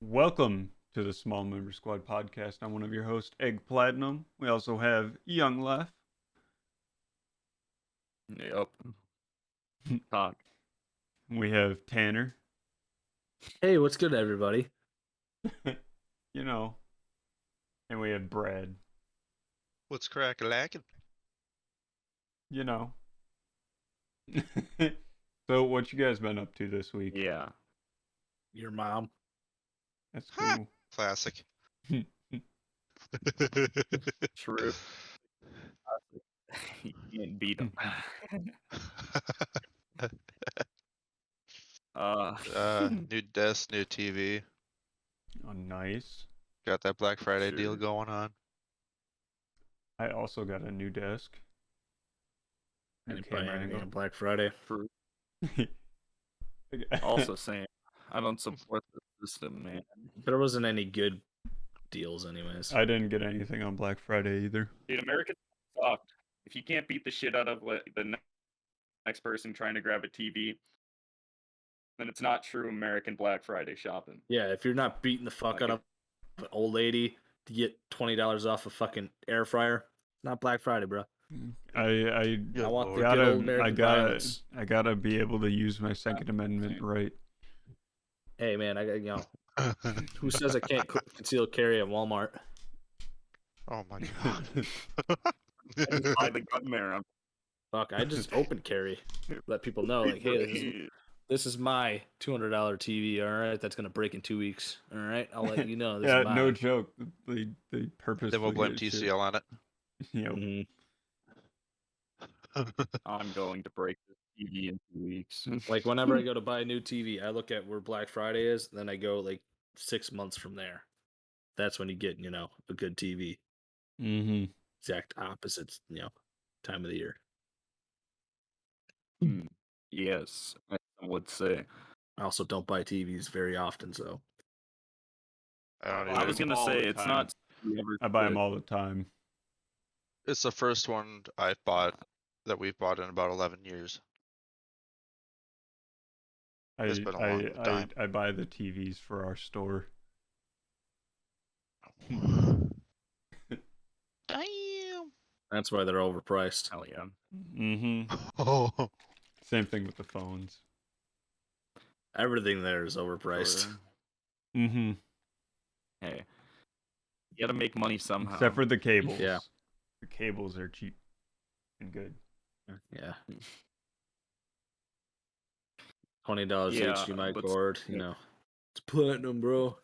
Welcome to the Small Member Squad podcast. I'm one of your hosts, Egg Platinum. We also have Young Left. Yep. Talk. We have Tanner. Hey, what's good, everybody? You know. And we have Brad. What's crack-a-lackin'? You know. So, what you guys been up to this week? Yeah. Your mom. That's Ha! cool. Classic. True. You can't beat them. New desk, new TV. Oh, nice. Got that Black Friday deal Sure. going on. I also got a new desk. I New didn't buy camera anything angle. on Black Friday. True. Also saying, I don't support the system, man. There wasn't any good deals, anyways. I didn't get anything on Black Friday either. Dude, America sucked. If you can't beat the shit out of the next person trying to grab a TV, then it's not true American Black Friday shopping. Yeah, if you're not beating the fuck out of an old lady to get $20 off a fucking air fryer, not Black Friday, bro. I want the Lord. good old American I gotta violence. be able to use my Second Amendment right. Hey, man, who says I can't conceal carry at Walmart? Oh my god. I just buy the gun there. Fuck, I just open carry. Let people know, like, hey, this is my $200 TV, all right? That's gonna break in 2 weeks, all right? I'll let you know. This Yeah, is mine. no joke. They purposely. Then we'll blame get shit. TCL on it. Yep. Mhm. I'm going to break this TV in 2 weeks. Like, whenever I go to buy a new TV, I look at where Black Friday is, then I go like 6 months from there. That's when you get, a good TV. Mm-hmm. Exact opposites, time of the year. Yes, I would say. I also don't buy TVs very often, so. I don't I either. was gonna All say the it's time. not. You ever I buy could. them all the time. It's the first one I've bought that we've bought in about 11 years. It's been a long time. I buy the TVs for our store. Damn. That's why they're overpriced. Hell yeah. Mm-hmm. Oh. Same thing with the phones. Everything there is overpriced. Sure. Mm-hmm. Hey, you gotta make money somehow. Except for the cables. Yeah. The cables are cheap and good. Yeah. $20 Yeah, HDMI but- cord, It's platinum, bro.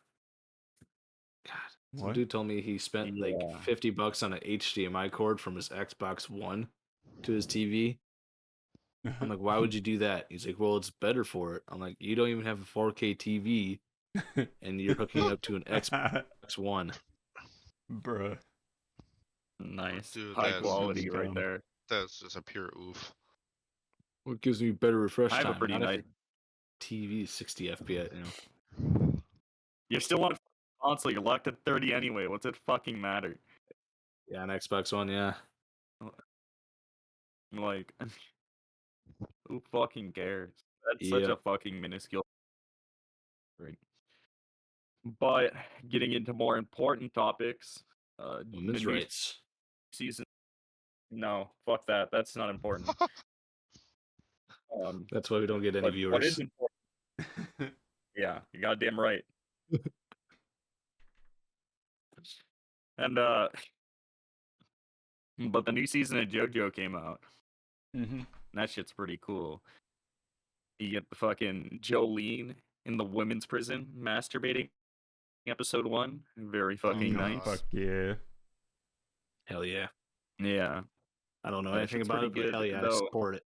God. Some What? dude told me he spent like Yeah. $50 on an HDMI cord from his Xbox One to his TV. I'm like, why would you do that? He's like, well, it's better for it. I'm like, you don't even have a 4K TV, and you're hooking it up to an Xbox One. Bruh. Nice, Dude, high that's quality right dumb. there. That's just a pure oof. What gives me better refresh I have a time? pretty Not if nice. your TV is 60 FPS. You still want a console? You're locked at 30 anyway. What's it fucking matter? Yeah, an Xbox One. Yeah. Like, who fucking cares? That's such a Yep. fucking minuscule. Right. But getting into more important topics, the Women's new rights. season. No, fuck that. That's not important. That's why we don't get any But what is viewers. important? Yeah, you're goddamn right. And but the new season of JoJo came out. Mm-hmm. That shit's pretty cool. You get the fucking Jolene in the women's prison masturbating. Episode 1, very fucking God. nice. Fuck yeah. Hell yeah. Yeah, I don't know That anything shit's about it, pretty but hell good, yeah, I though. support it.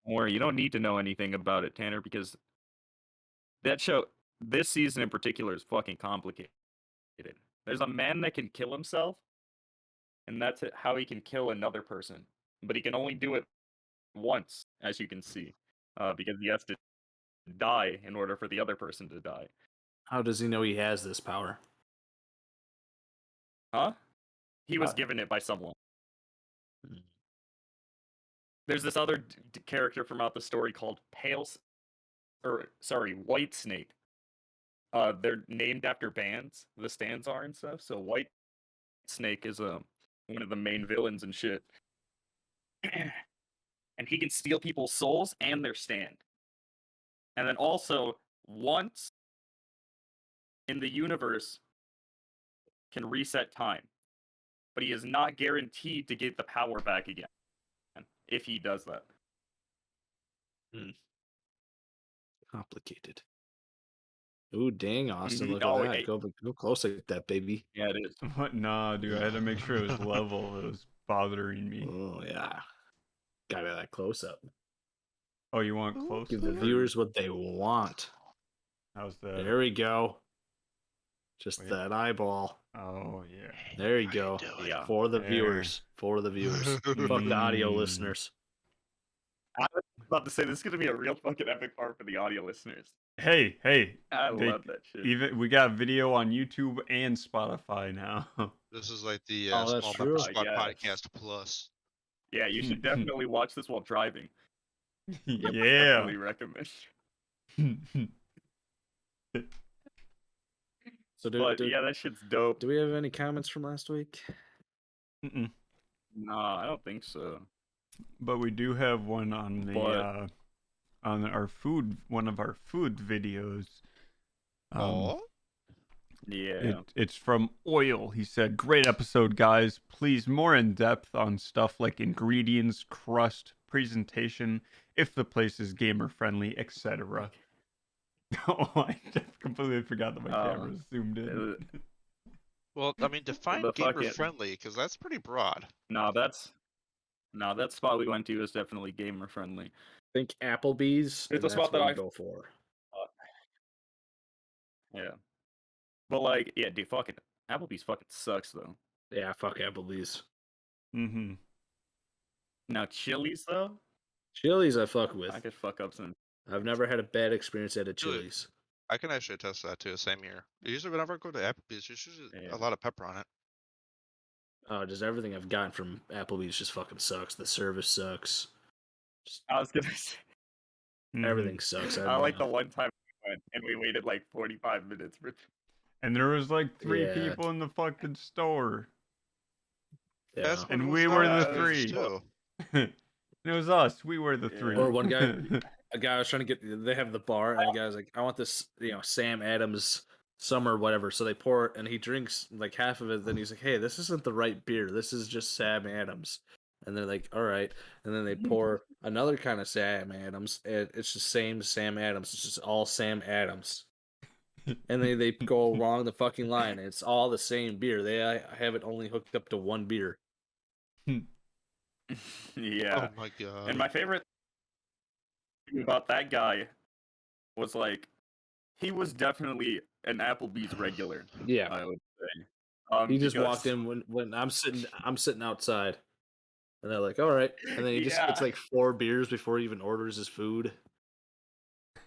or you don't need to know anything about it, Tanner, because that show, this season in particular, is fucking complicated. There's a man that can kill himself, and that's how he can kill another person. But he can only do it once, as you can see, because he has to die in order for the other person to die. How does he know he has this power? Huh? He was Uh, given it by someone. There's this other character from out the story called White Snake. they're named after bands. The stands are and stuff. So White Snake is one of the main villains and shit. And he can steal people's souls and their stand. And then also, once in the universe, can reset time. But he is not guaranteed to get the power back again if he does that. Complicated. Ooh, dang, Austin, look Oh, at that. hey. Go close like that, baby. Yeah, it is. What? Nah, dude. I had to make sure it was level. It was bothering me. Oh, yeah. Got that close up. Oh, you want close? Give the up? viewers what they want. How's that? There we go. Just Wait. that eyeball. Oh yeah. There you go. Yeah. For the There. viewers. For the viewers. Fuck the audio Mm. listeners. I was about to say this is gonna be a real fucking epic part for the audio listeners. Hey. I They- love that shit. Even we got video on YouTube and Spotify now. This is like the Oh, that's Small true. Member Squad Yes. podcast plus. Yeah, you should definitely watch this while driving. yeah. Definitely recommend. So But yeah, that shit's dope. do we have any comments from last week? Mm-mm. Nah, I don't think so. But we do have one on the But- on our food, one of our food videos. Oh, Yeah. It's from Oil. He said, "Great episode, guys. Please more in depth on stuff like ingredients, crust, presentation, if the place is gamer friendly, etc." Oh, I just completely forgot that my Oh. camera zoomed in. well, I mean, define The gamer fucking- friendly because that's pretty broad. No, that spot we went to is definitely gamer friendly. I think Applebee's. It's and a that's spot that what I- we go for. Yeah. But like, yeah, dude, fucking Applebee's fucking sucks though. Yeah, fuck Applebee's. Mm-hmm. Now Chili's though, Chili's I fuck with. I could fuck up some. I've never had a bad experience at a Chili's. Chili's. I can actually attest to that too. Same here. Usually, whenever I go to Applebee's, there's usually Yeah. a lot of pepper on it. Just everything I've gotten from Applebee's just fucking sucks. The service sucks. I was gonna say, Mm-hmm. Everything sucks. I like the one time we went and we waited like 45 minutes for. And there was like 3 Yeah. people in the fucking store. Yeah. That's what And it we was were on the Applebee's, 3. too. And it was us. We were the Yeah. 3. Or one guy- A guy was trying to get. They have the bar, and the guy's like, "I want this, Sam Adams summer, whatever." So they pour it, and he drinks like half of it. Then he's like, "Hey, this isn't the right beer. This is just Sam Adams." And they're like, "All right." And then they pour another kind of Sam Adams, and it's the same Sam Adams. It's just all Sam Adams. And they go along the fucking line. And it's all the same beer. They have it only hooked up to one beer. Yeah. Oh my god. And my favorite thing about that guy was like, he was definitely an Applebee's regular. Yeah. I would say. He just because- walked in when I'm sitting outside, and they're like, "All right," and then he just gets Yeah. like 4 beers before he even orders his food.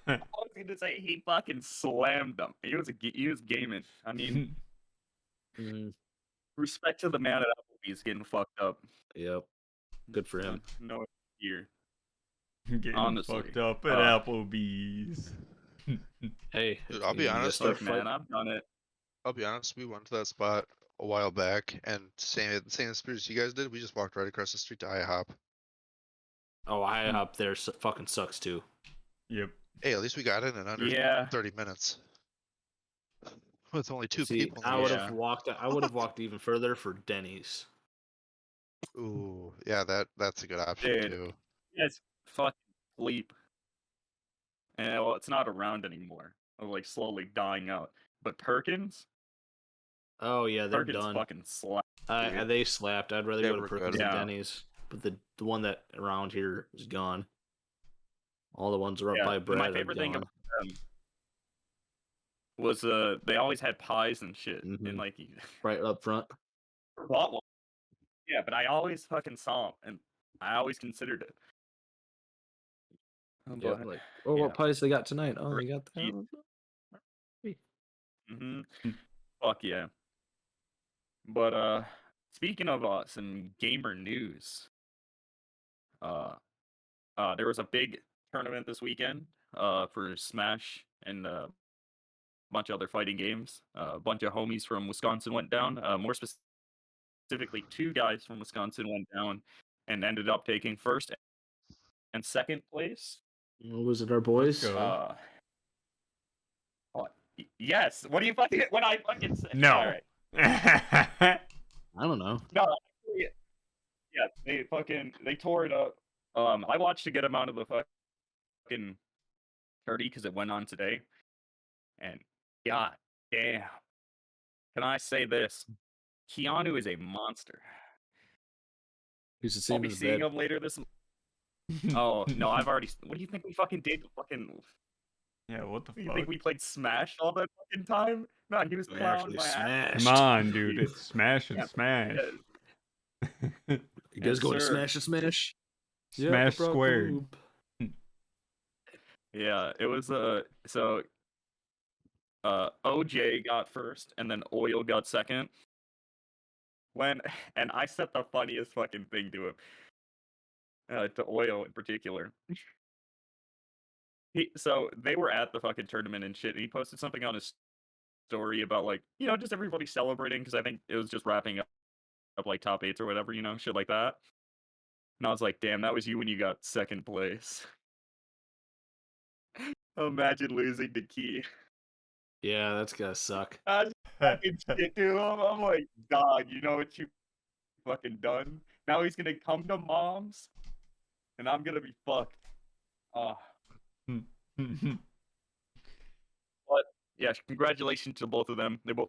I was gonna say he fucking slammed them. He was gaming. I mean, Mhm. respect to the man at Applebee's getting fucked up. Yep, good for him. No here. Getting Honestly. fucked up at Applebee's. Hey, Dude, I'll be you just honest, start Look, man, fighting- I've done it. I'll be honest. We went to that spot a while back, and same experience you guys did. We just walked right across the street to IHOP. Oh, IHOP there fucking sucks too. Yep. Hey, at least we got in under Yeah. 30 minutes. With only 2 See, people. in I the would room. have walked. I would have walked even further for Denny's. Ooh, yeah, that's a good option Dude. too. It's fucking sleep. And well, it's not around anymore. It's like slowly dying out. But Perkins, Oh yeah, they're Perkins done. fucking slap. dude. They slapped. I'd rather They go to were Perkins good. than Yeah. Denny's. But the one that around here is gone. All the ones up Yeah, by my Brad are favorite thing gone. about them was they always had pies and shit. Mhm. And like Right up front. bought one. Yeah, but I always fucking saw them and I always considered it. Yeah, But, like, oh, yeah. what pies they got tonight? Oh, Or- they got Yeah. that. hmm Fuck yeah. But speaking of some gamer news, there was a big tournament this weekend for Smash and bunch of other fighting games. A bunch of homies from Wisconsin went down. More specifically, 2 guys from Wisconsin went down and ended up taking first and second place. Was it our Let's boys? go. Yes. What do you fucking? What I fucking say? No. All right. I don't know. No. Actually, yeah. They tore it up. I watched a good amount of the fucking 30 because it went on today, and god damn, can I say this? Keanu is a monster. Who's the I'll same be as seeing that? him later this. Oh no, I've already. What do you think we fucking did? Fucking. Yeah, what the You fuck? think we played Smash all that fucking time? No, he was We plowing actually my ass. smashed. Come on, dude. It's smash and Yeah, smash. yes. You guys Yes, going to sir. smash and smash? Smash I brought squared. lube. Yeah, it was so OJ got first and then Oil got second. And I said the funniest fucking thing to him. To Oil in particular. So they were at the fucking tournament and shit, and he posted something on his story about like, just everybody celebrating because I think it was just wrapping up like top 8s or whatever, shit like that. And I was like, damn, that was you when you got second place. Imagine losing to Key. Yeah, that's gonna suck. I just fucking shit to him. I'm like, dog, you know what you fucking done? Now he's gonna come to mom's, and I'm gonna be fucked. But yeah, congratulations to both of them. They both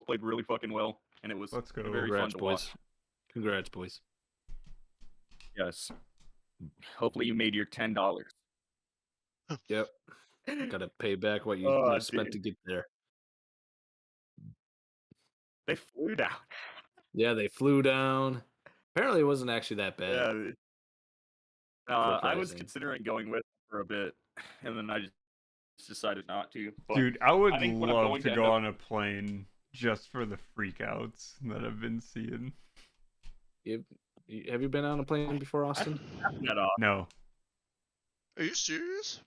played really fucking well, and it was Let's go. very Congrats, fun to boys. watch. Congrats, boys. Yes. Hopefully you made your $10. Yep. Gotta pay back what you Oh, spent dude. to get there. They flew down. Yeah, they flew down. Apparently, it wasn't actually that bad. Yeah. I was Surprising. considering going with them for a bit, and then I just decided not to. But Dude, I would I think what I'm love going to to go end up- on a plane just for the freakouts that I've been seeing. Have you been on a plane before, Austin? That off. No. Are you serious?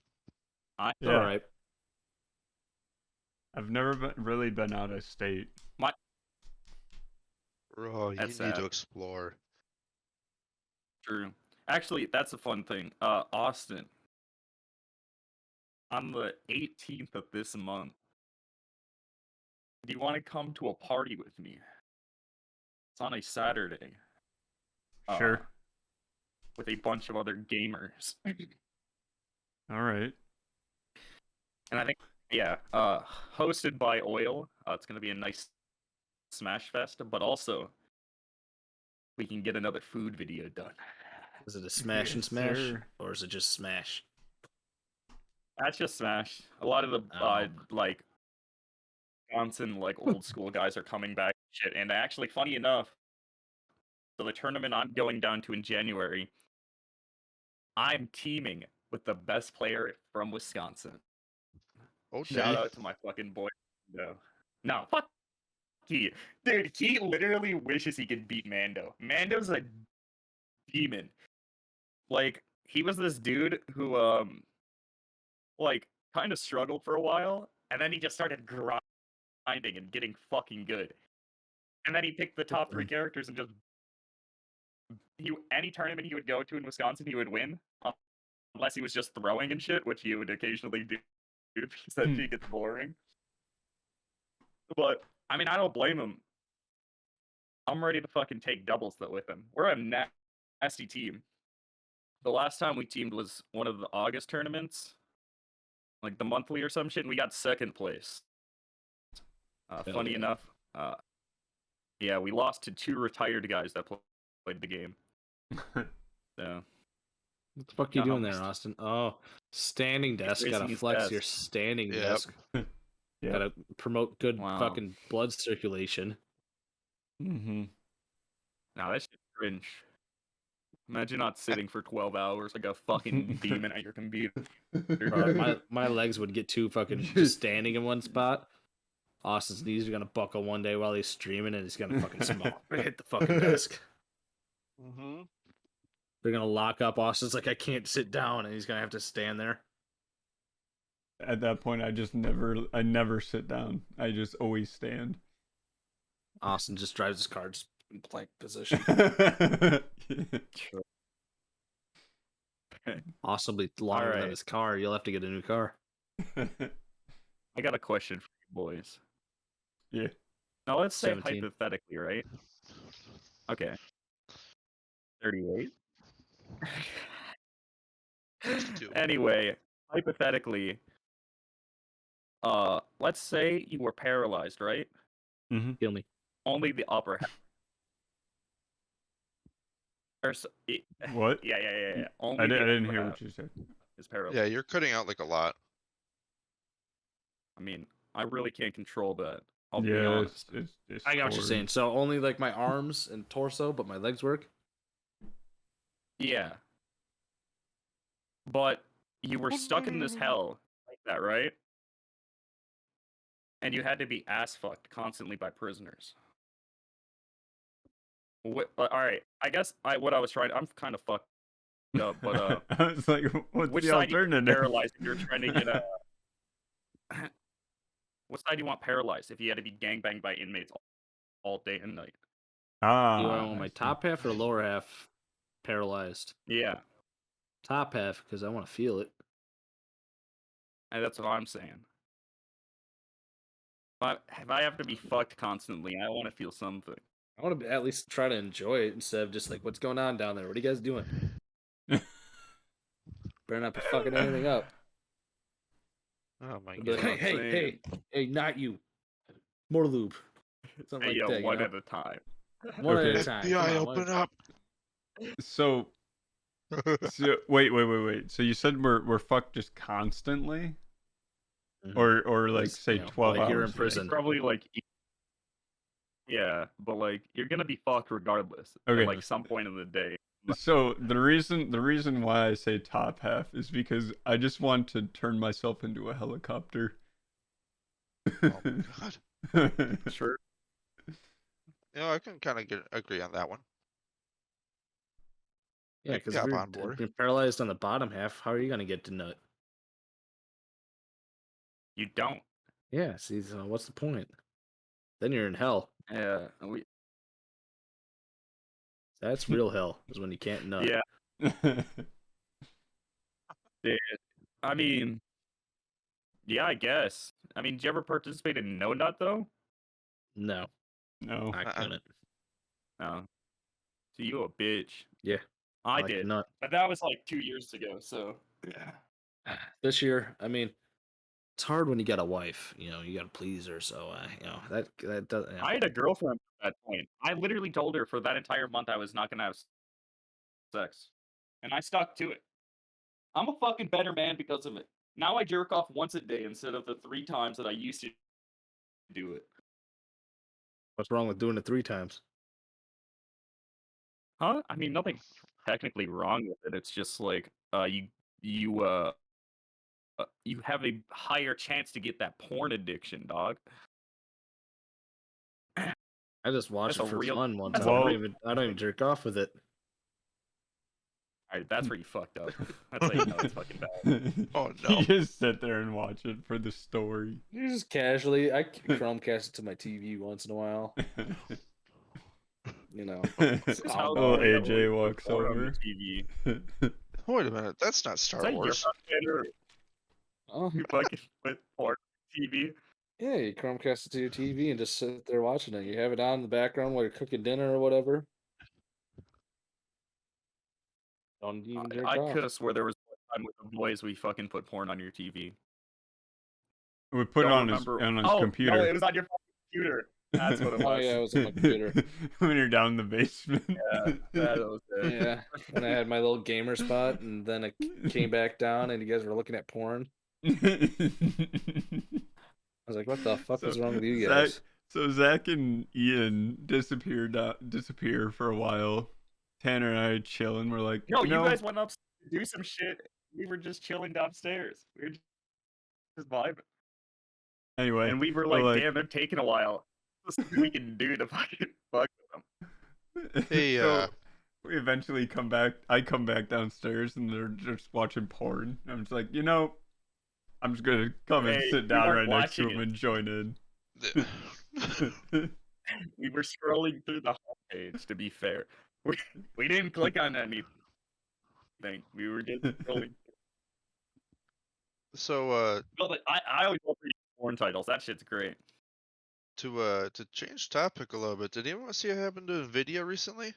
It's Yeah. all right. I've never really been out of state. Bro, you That's need to sad. explore. True. Actually, that's a fun thing. Austin. On the 18th of this month, do you want to come to a party with me? It's on a Saturday. Sure. With a bunch of other gamers. All right. And I think, yeah, hosted by Oil. It's going to be a nice Smash Fest, but also we can get another food video done. Is it a smash and Yes, smash, sir. or is it just smash? That's just Smash. A lot of the like Wisconsin old school guys are coming back and shit. And actually, funny enough, so the tournament I'm going down to in January, I'm teaming with the best player from Wisconsin. Oh, Shout damn. out to my fucking boy. No, fuck Key. Dude, Key literally wishes he could beat Mando. Mando's a demon. Like, he was this dude who, kind of struggled for a while, and then he just started grinding and getting fucking good. And then he picked the top 3 characters and just... any tournament he would go to in Wisconsin, he would win. Unless he was just throwing and shit, which he would occasionally do because that shit gets boring. But, I mean, I don't blame him. I'm ready to fucking take doubles, though, with him. We're a nasty team. The last time we teamed was one of the August tournaments. Like, the monthly or some shit, and we got second place. Funny enough, yeah, we lost to 2 retired guys that played the game. So... What the fuck are you No, doing there, Austin? Oh, standing desk. raising Gotta his flex your desk. standing Yep. desk. Yeah. Gotta promote good Wow. fucking blood circulation. Mm-hmm. Nah, that's just cringe. Imagine not sitting for 12 hours like a fucking demon at your computer. Bro, my legs would get too fucking just standing in one spot. Austin's knees are gonna buckle one day while he's streaming, and he's gonna fucking hit the fucking desk. Mm-hmm. They're gonna lock up. Austin's like, I can't sit down, and he's gonna have to stand there. at that point, I never sit down. I just always stand. Austin just drives his car just in plank position. Sure. Austin will be longer than Alright. his car. You'll have to get a new car. I got a question for you boys. Yeah. Now let's say 17. hypothetically, right? Okay. 38. 62. Anyway, hypothetically, let's say you were paralyzed, right? Mm-hmm. Kill me. Only the upper half. What? Yeah. Only I the didn't upper hear half what you said. is paralyzed. Yeah, you're cutting out like a lot. I mean, I really can't control that. I'll be Yeah, honest. it's I got what you're cord. saying. So only like my arms and torso, but my legs work. Yeah. But you were stuck in this hell like that, right? And you had to be ass fucked constantly by prisoners. All right, I guess what I was trying. I'm kind of fucked up, but I was like, what's which the side you alternative? paralyzed if you're trying to get a? What side do you want paralyzed if you had to be gangbanged by inmates all day and night? Ah, You want I my see. top half or lower half paralyzed? Yeah, Top half because I want to feel it. and that's what I'm saying. But if I have to be fucked constantly, I want to feel something. I want to at least try to enjoy it instead of just like, what's going on down there? What are you guys doing? Better not be fucking anything up. Oh my I'll be like, god. hey, not you. More lube. Something like Yo, that. one You know? at a time. One Okay. at a time. FBI, Come on, open up. So wait. So you said we're fucked just constantly, Mhm. or like Just, say you know, 12 like you're hours in a day? prison. Probably like. Yeah, but like you're gonna be fucked regardless. Okay. At like some point in the day. So the reason why I say top half is because I just want to turn myself into a helicopter. Oh my god. Sure. You know, I can kind of agree on that one. Yeah, I because can if hop you're on board. being paralyzed on the bottom half, how are you gonna get to nut? You don't. Yeah. See, so what's the point? Then you're in hell. Yeah. That's real hell. Is when you can't nut. Yeah. I mean, yeah, I guess. I mean, did you ever participate in No Nut though? No, No. I couldn't. No. So you a bitch. Yeah, I like did. nut. But that was like 2 years ago, so yeah. This year, I mean, it's hard when you got a wife. You know, you got to please her. So, that does. I had a girlfriend at that point. I literally told her for that entire month I was not gonna have sex. And I stuck to it. I'm a fucking better man because of it. Now I jerk off once a day instead of the 3 times that I used to do it. What's wrong with doing it 3 times? Huh? I mean, nothing technically wrong with it. It's just like you have a higher chance to get that porn addiction, dog. I just watch That's it a for real- fun one that's time. a Whoa. I don't even jerk off with it. All right, that's where you fucked up. That's how you know it's fucking bad. Oh no. You just sit there and watch it for the story. You just casually, I Chromecast it to my TV once in a while. You know, This is how Oh, they AJ put walks porn on the over. TV. Wait a minute. That's not Is Star that your Wars. fucking oh you fucking put porn on TV? yeah, you Chromecast it to your TV and just sit there watching it. You have it on in the background while you're cooking dinner or whatever. Don't even jerk I off. could have swore there was one time with the boys we fucking put porn on your TV. We put it Don't on his remember. computer. No, it was on your fucking computer. That's what it was. Oh yeah, it was on my computer. When you're down in the basement. Yeah, that was it. Yeah, and I had my little gamer spot, and then it came back down, and you guys were looking at porn. I was like, "What the fuck is wrong with you guys?" So Zach and Ian disappear for a while. Tanner and I chill, and we're like, No, you you know, guys went up to do some shit. We were just chilling downstairs. We were just vibing. anyway, And we were we're like, damn, they're taking a while. What's we can do to fucking fuck with them? Hey, so we eventually come back. I come back downstairs, and they're just watching porn. I'm just like, I'm I'm just gonna come and Hey, sit we down weren't right next to watching him it. and join in. We were scrolling through the homepage. To be fair, we didn't click on anything. We were just scrolling. So But like, I always go for porn titles. That shit's great. to change topic a little bit, did anyone see what happened to Nvidia recently?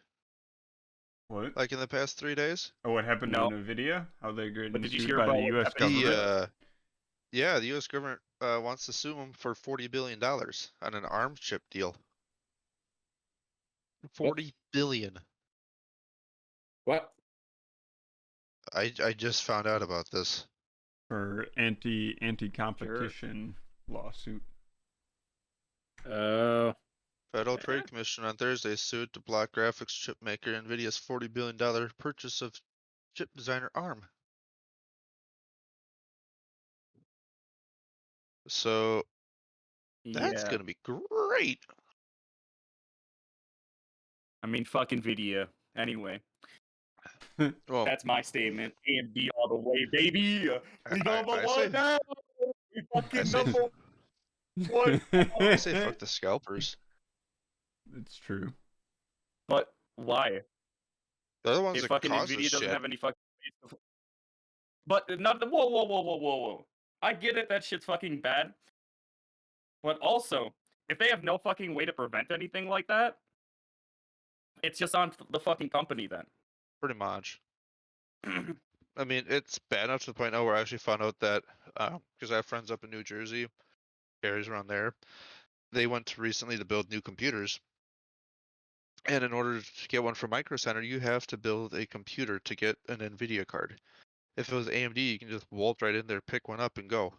What? Like in the past 3 days? Oh, what happened No. to Nvidia? How they getting did you sued hear by about the what U.S. happened to government? The U.S. government wants to sue them for $40 billion on an ARM chip deal. 40 billion. What? I just found out about this. For anti-competition lawsuit. Oh. Federal Trade Commission on Thursday sued to block graphics chip maker Nvidia's $40 billion purchase of chip designer ARM. So that's Yeah. gonna be great. I mean, fucking video. Anyway, Well, that's my statement. AMD all the way, baby. We number I one say- now. We fucking say- number one. I say fuck the scalpers. It's true. But why? They're the ones If that fucking cause Nvidia this doesn't shit. have any fucking. But not the whoa. I get it. That shit's fucking bad. But also, if they have no fucking way to prevent anything like that, it's just on the fucking company then. Pretty much. I mean, it's bad enough to the point now where I actually found out that because I have friends up in New Jersey, areas around there, they went recently to build new computers. And in order to get one from Micro Center, you have to build a computer to get an Nvidia card. If it was AMD, you can just waltz right in there, pick one up, and go.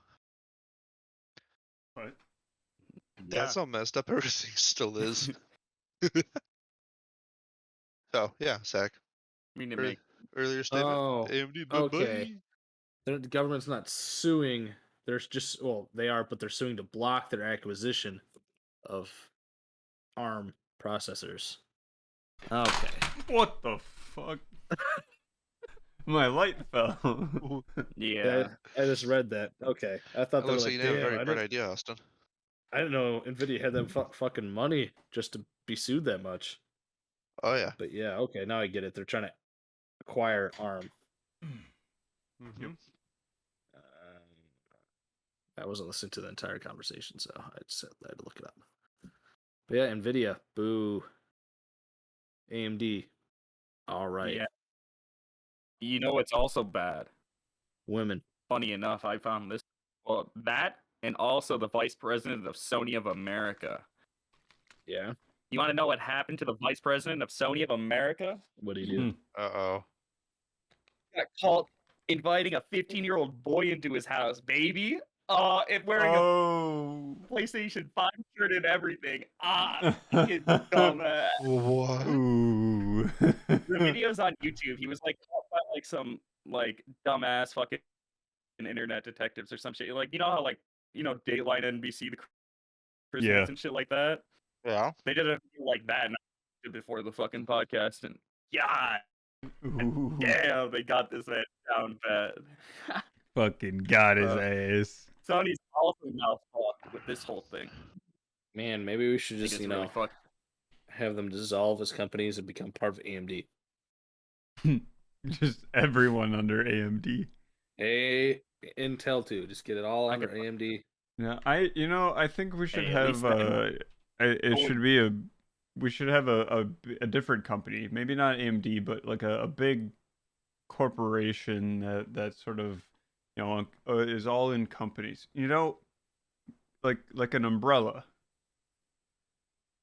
What? That's how messed up everything still is. So yeah, Zach. I mean, to make Earlier statement. Oh, AMD, bye okay. The government's not suing. There's just they are, but they're suing to block their acquisition of ARM processors. Okay. What the fuck? My light fell. yeah. I just read that. Okay, I thought It they were looks like, like you have a damn, very bright idea, Austin. I didn't know Nvidia had them fucking money just to be sued that much. Oh yeah. But yeah, okay, now I get it. They're trying to acquire ARM. Yep. I wasn't listening to the entire conversation, so I just had to look it up. But yeah, Nvidia, boo. AMD, all right. Yeah. You know what's also bad? Women. Funny enough, I found this. Well, that and also the vice president of Sony of America. Yeah. You want to know what happened to the vice president of Sony of America? What do you do? Uh-oh. Got caught inviting a 15-year-old boy into his house, baby. And wearing Oh. a PlayStation 5 shirt and everything. Fucking dumbass. What? Ooh. The video's on YouTube. He was like caught by like some like dumbass fucking internet detectives or some shit. Like, you know how like, Dateline, NBC, the Chris Yeah. and shit like that? Yeah. They did a video like that and I did before the fucking podcast, and Ooh. yeah, they got this man down bad. Fucking got his ass. Sony's also now fucked with this whole thing. Man, maybe we should I think just, it's really fucked. have them dissolve as companies and become part of AMD. Just everyone under AMD. Intel too. Just get it all I under could- AMD. Yeah, I think we should Hey, at have least we should have a different company, maybe not AMD, but like a big corporation that sort of is all in companies. Like an umbrella.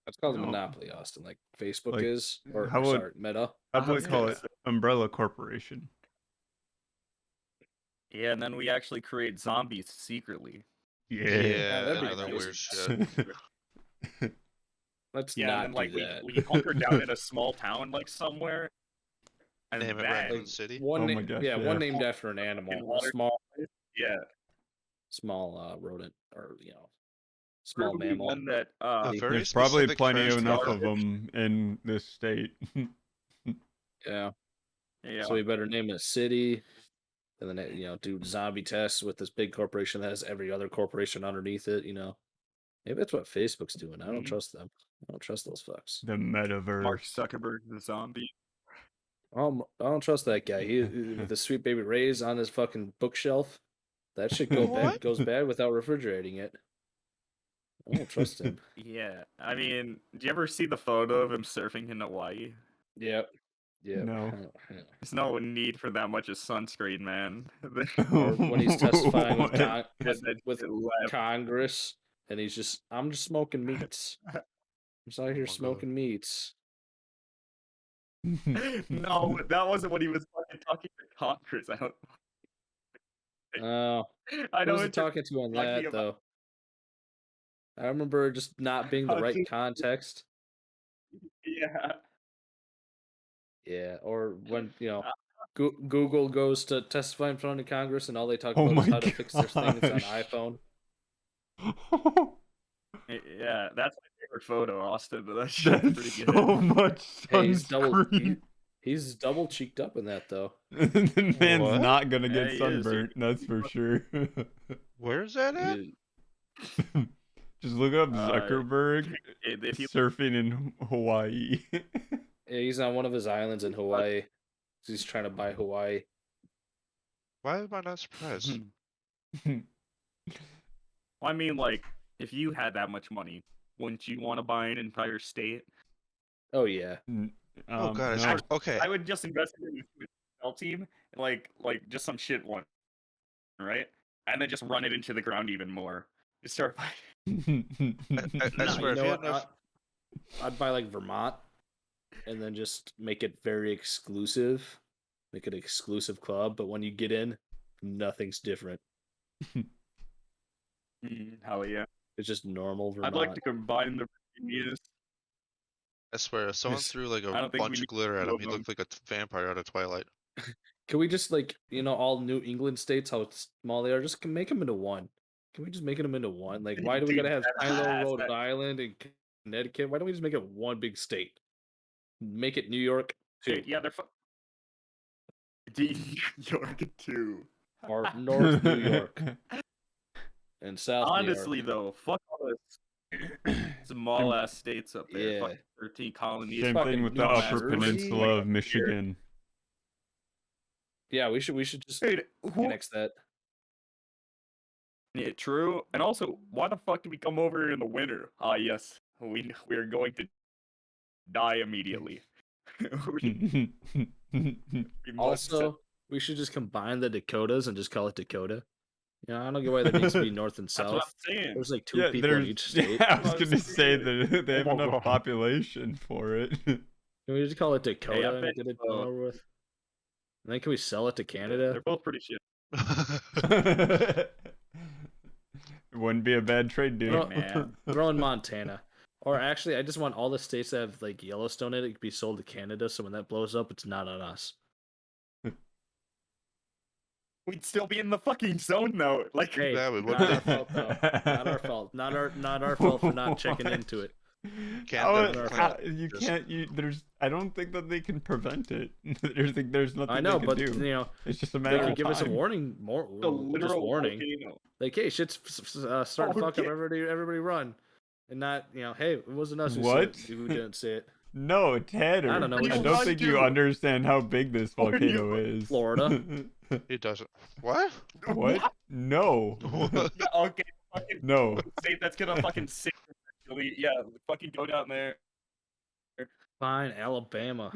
That's called a No. monopoly, Austin, like Facebook Like, is, or how would- sorry, Meta. How about we was call gonna it say- Umbrella Corporation? Yeah, and then we actually create zombies secretly. that'd be Another nice. weird shit. Let's Yeah, not and then like do that. we hunker down in a small town like somewhere. And Name it then, Raccoon City. One Oh na- my gosh, yeah, yeah. one named after an In animal, a water- yeah, small rodent, or small Probably mammal. one that A very There's probably specific plenty first enough color. of them in this state. Yeah. yeah. So we better name it a city, and then do zombie tests with this big corporation that has every other corporation underneath it. Maybe that's what Facebook's doing. I don't trust them. I don't trust those fucks. The Mark metaverse. Zuckerberg, the zombie. I don't trust that guy. He with the Sweet Baby Ray's on his fucking bookshelf. That shit What? goes bad without refrigerating it. I don't trust him. Yeah, I mean, do you ever see the photo of him surfing in Hawaii? Yep. No. There's no need for that much of sunscreen, man. Or when he's testifying with, What? with Congress, and I'm just smoking meats. I'm just out here my God. smoking meats. No, that wasn't what he was fucking talking to Congress. Oh, I who know was he what you're talking to on talking that about. though? I remember just not being the right Talking- context. Yeah. Yeah, or when Google goes to testify in front of Congress, and all they talk Oh about is my how to fix their things on gosh. iPhone. Yeah, that's my favorite photo, Austin. But that shit's That's pretty so good. much Hey, sunscreen. he's double cheeked up in that though. The man's What? not gonna get Yeah, he is. sunburnt, that's for sure. Where's that at? He- Just look up Uh, Zuckerberg If you surfing in Hawaii. Yeah, he's on one of his islands in Hawaii. He's trying to buy Hawaii. Why am I not surprised? I mean, like, if you had that much money, wouldn't you want to buy an entire state? Oh yeah. Oh god, it's no. hard. Okay. I would just invest in a NFL team, like just some shit one, right? And then just run it into the ground even more. Just start. I Nah, swear, if you had enough, I'd buy like Vermont, and then just make it very exclusive. Make it an exclusive club, but when you get in, nothing's different. Hell yeah! It's just normal Vermont. I'd like to combine the Virginias. I swear, if someone Yes. threw like I a don't think we bunch need of glitter at two him, of he them. looked like a vampire out of Twilight. Can we just all New England states, how small they are, just make them into one? Can we just make them into one? Like, why do we Dude, gotta have that tiny little ass, Rhode that- Island and Connecticut? Why don't we just make it one big state? Make it New York too, Dude, yeah, they're. New York too. or North New York and South Honestly, New York. though, fuck all this small ass states up there. Yeah. Fucking 13 colonies. Same fucking thing with New the Upper Jersey. Peninsula of Michigan. Yeah, we should just Dude, who? annex that. Yeah, true. And also, why the fuck did we come over in the winter? Ah, yes, we are going to die immediately. We must- Also, we should just combine the Dakotas and just call it Dakota. I don't get why there needs to be North and that's what I'm South. saying. There's like two Yeah, people in there's. each state. I was I was gonna say saying. that they have Oh my enough God. population for it. Can we just call it Dakota bet and get it you, done over with? And then can we sell it to They're Canada? both pretty shit. It wouldn't be a bad trade, dude. Throw, man. throw in Montana. Or actually, I just want all the states that have like Yellowstone in it to be sold to Canada, so when that blows up, it's not on us. We'd still be in the fucking zone though. Like, Hey, Yeah, we not would. our fault though. Not our fault. Not our fault for not checking What? into it. Canada, You just- can't. There's. I don't think that they can prevent it. There's nothing I know, they but can do. they It's just a matter can of give us a time. warning. the Just literal warning. volcano. Like, hey, shit's starting to Oh, fuck up. yeah. Everybody run, and not hey, it wasn't us What? who didn't say it. No, Tanner. I don't know what I you don't want think to you do. understand how big this What are volcano you- is. Florida. he doesn't. What? What? No. Yeah, okay, fucking No. state that's gonna fucking sink. Eventually. Yeah, fucking go down there. Fine, Alabama.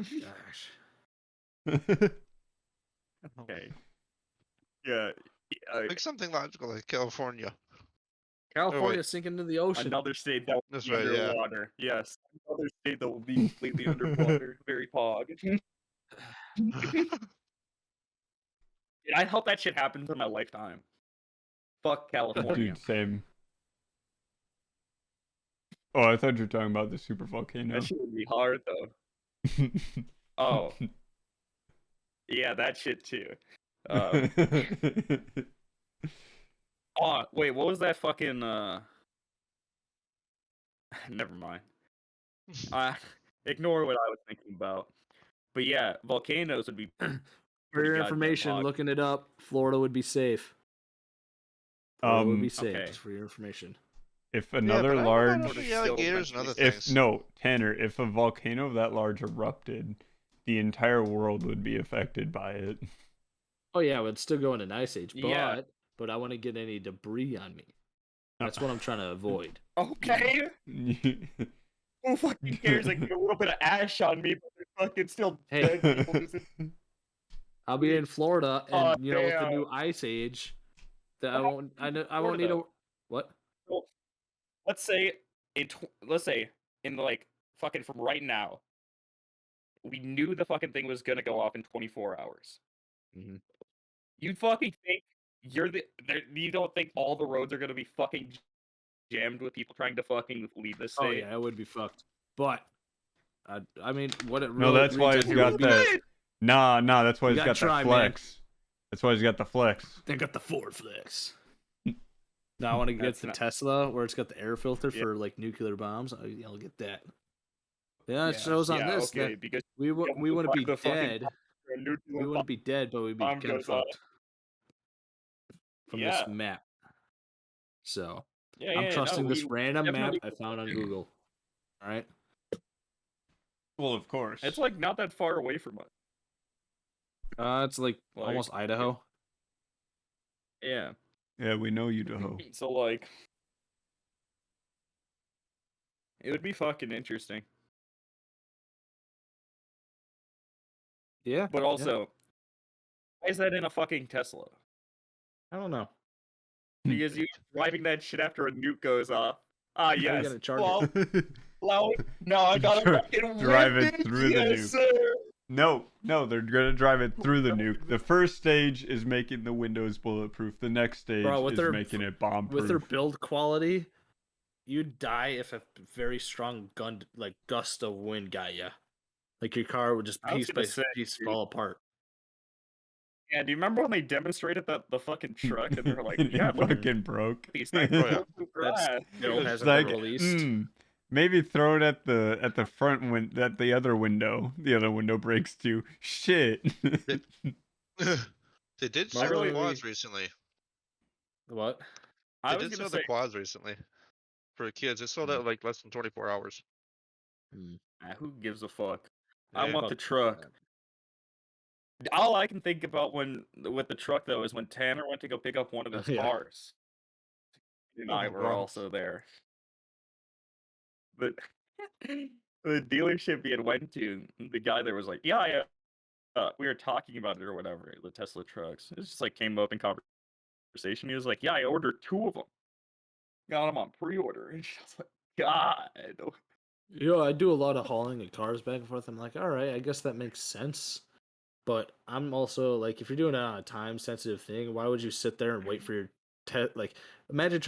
Gosh. Okay. Yeah. Like something logical like California. California's sinking into the ocean. Another state that will That's be right, yeah. underwater. Yes. Another state that will be completely underwater. Very pog. I hope that shit happens in my lifetime. Fuck California. Dude, same. Oh, I thought you were talking about the super volcano. That shit would be hard though. Oh. Yeah, that shit too. Oh, wait, what was that fucking never mind. Ignore what I was thinking about. But yeah, volcanoes would be pretty your goddamn information, hot. looking it up, Florida would be safe. Florida would be safe, okay. just for your information. If Yeah, another but I large, don't know about the alligators and other if things. no Tanner, if a volcano that large erupted, the entire world would be affected by it. Oh yeah, we'd still go in an ice age, Yeah. but I want to get any debris on me. That's what I'm trying to avoid. Okay. Who fucking cares? Like a little bit of ash on me, but there's fucking still Hey. dead people. Just I'll be in Florida, and Oh, with the damn. new ice age, that I What won't. I won't Florida, need a though? what? Well, let's say let's say in like fucking from right now, we knew the fucking thing was gonna go off in 24 hours. Mhm. You fucking think you don't think all the roads are gonna be fucking jammed with people trying to fucking leave the state? Oh yeah, it would be fucked. But I mean, what it No, really that's why reads it's out here got would be- that. Nah, that's why You he's gotta got try, that man. flex. That's why he's got the flex. They got the Ford Flex. Now I want to get That's the not- Tesla where it's got the air filter Yeah. for like nuclear bombs. I'll get that. Yeah, it Yeah, shows on yeah, this okay, that because we wouldn't be the fucking dead. a nuclear We wouldn't be dead, but we'd be bomb kind of goes off. fucked from Yeah. this map. So Yeah, I'm yeah, trusting no, this we random map definitely- I found on Google. All right. Well, of course. It's like not that far away from us. It's like almost Idaho. Yeah. Yeah, we know Idaho. So like, it would be fucking interesting. Yeah. But yeah. also, why is that in a fucking Tesla? I don't know. Because you're driving that shit after a nuke goes off. Ah, you yes. gonna charge well, it? well, no, I gotta fucking Drive whip it through the yes, nuke. Sir. No, they're gonna drive it through the nuke. The first stage is making the windows bulletproof. The next stage Bro, with is their- making it bomb With their proof. build quality, you'd die if a very strong gust of wind got you. Like your car would just I was piece gonna by say, piece dude. fall apart. Yeah, do you remember when they demonstrated the fucking truck and they were like, It yeah, look at fucking broke. these things. Oh, yeah. That's still It's hasn't like, been released. maybe throw it at the front at the other window. The other window breaks too. Shit. They did sell really- the quads recently. What? I They was did gonna sell say, the quads recently. For kids, it sold out in, like less than 24 hours. who gives a fuck? I Yeah. want the truck. All I can think about with the truck though is when Tanner went to go pick up one of his Yeah. cars. And I were wow. also there. But the dealership he had went to, the guy there was like, yeah, we were talking about it or whatever, the Tesla trucks. It just like came up in conversation. He was like, yeah, I ordered 2 of them. Got them on pre-order. And I was like, God. I do a lot of hauling of cars back and forth. I'm like, all right, I guess that makes sense. But I'm also like, if you're doing it on a time sensitive thing, why would you sit there and wait for your imagine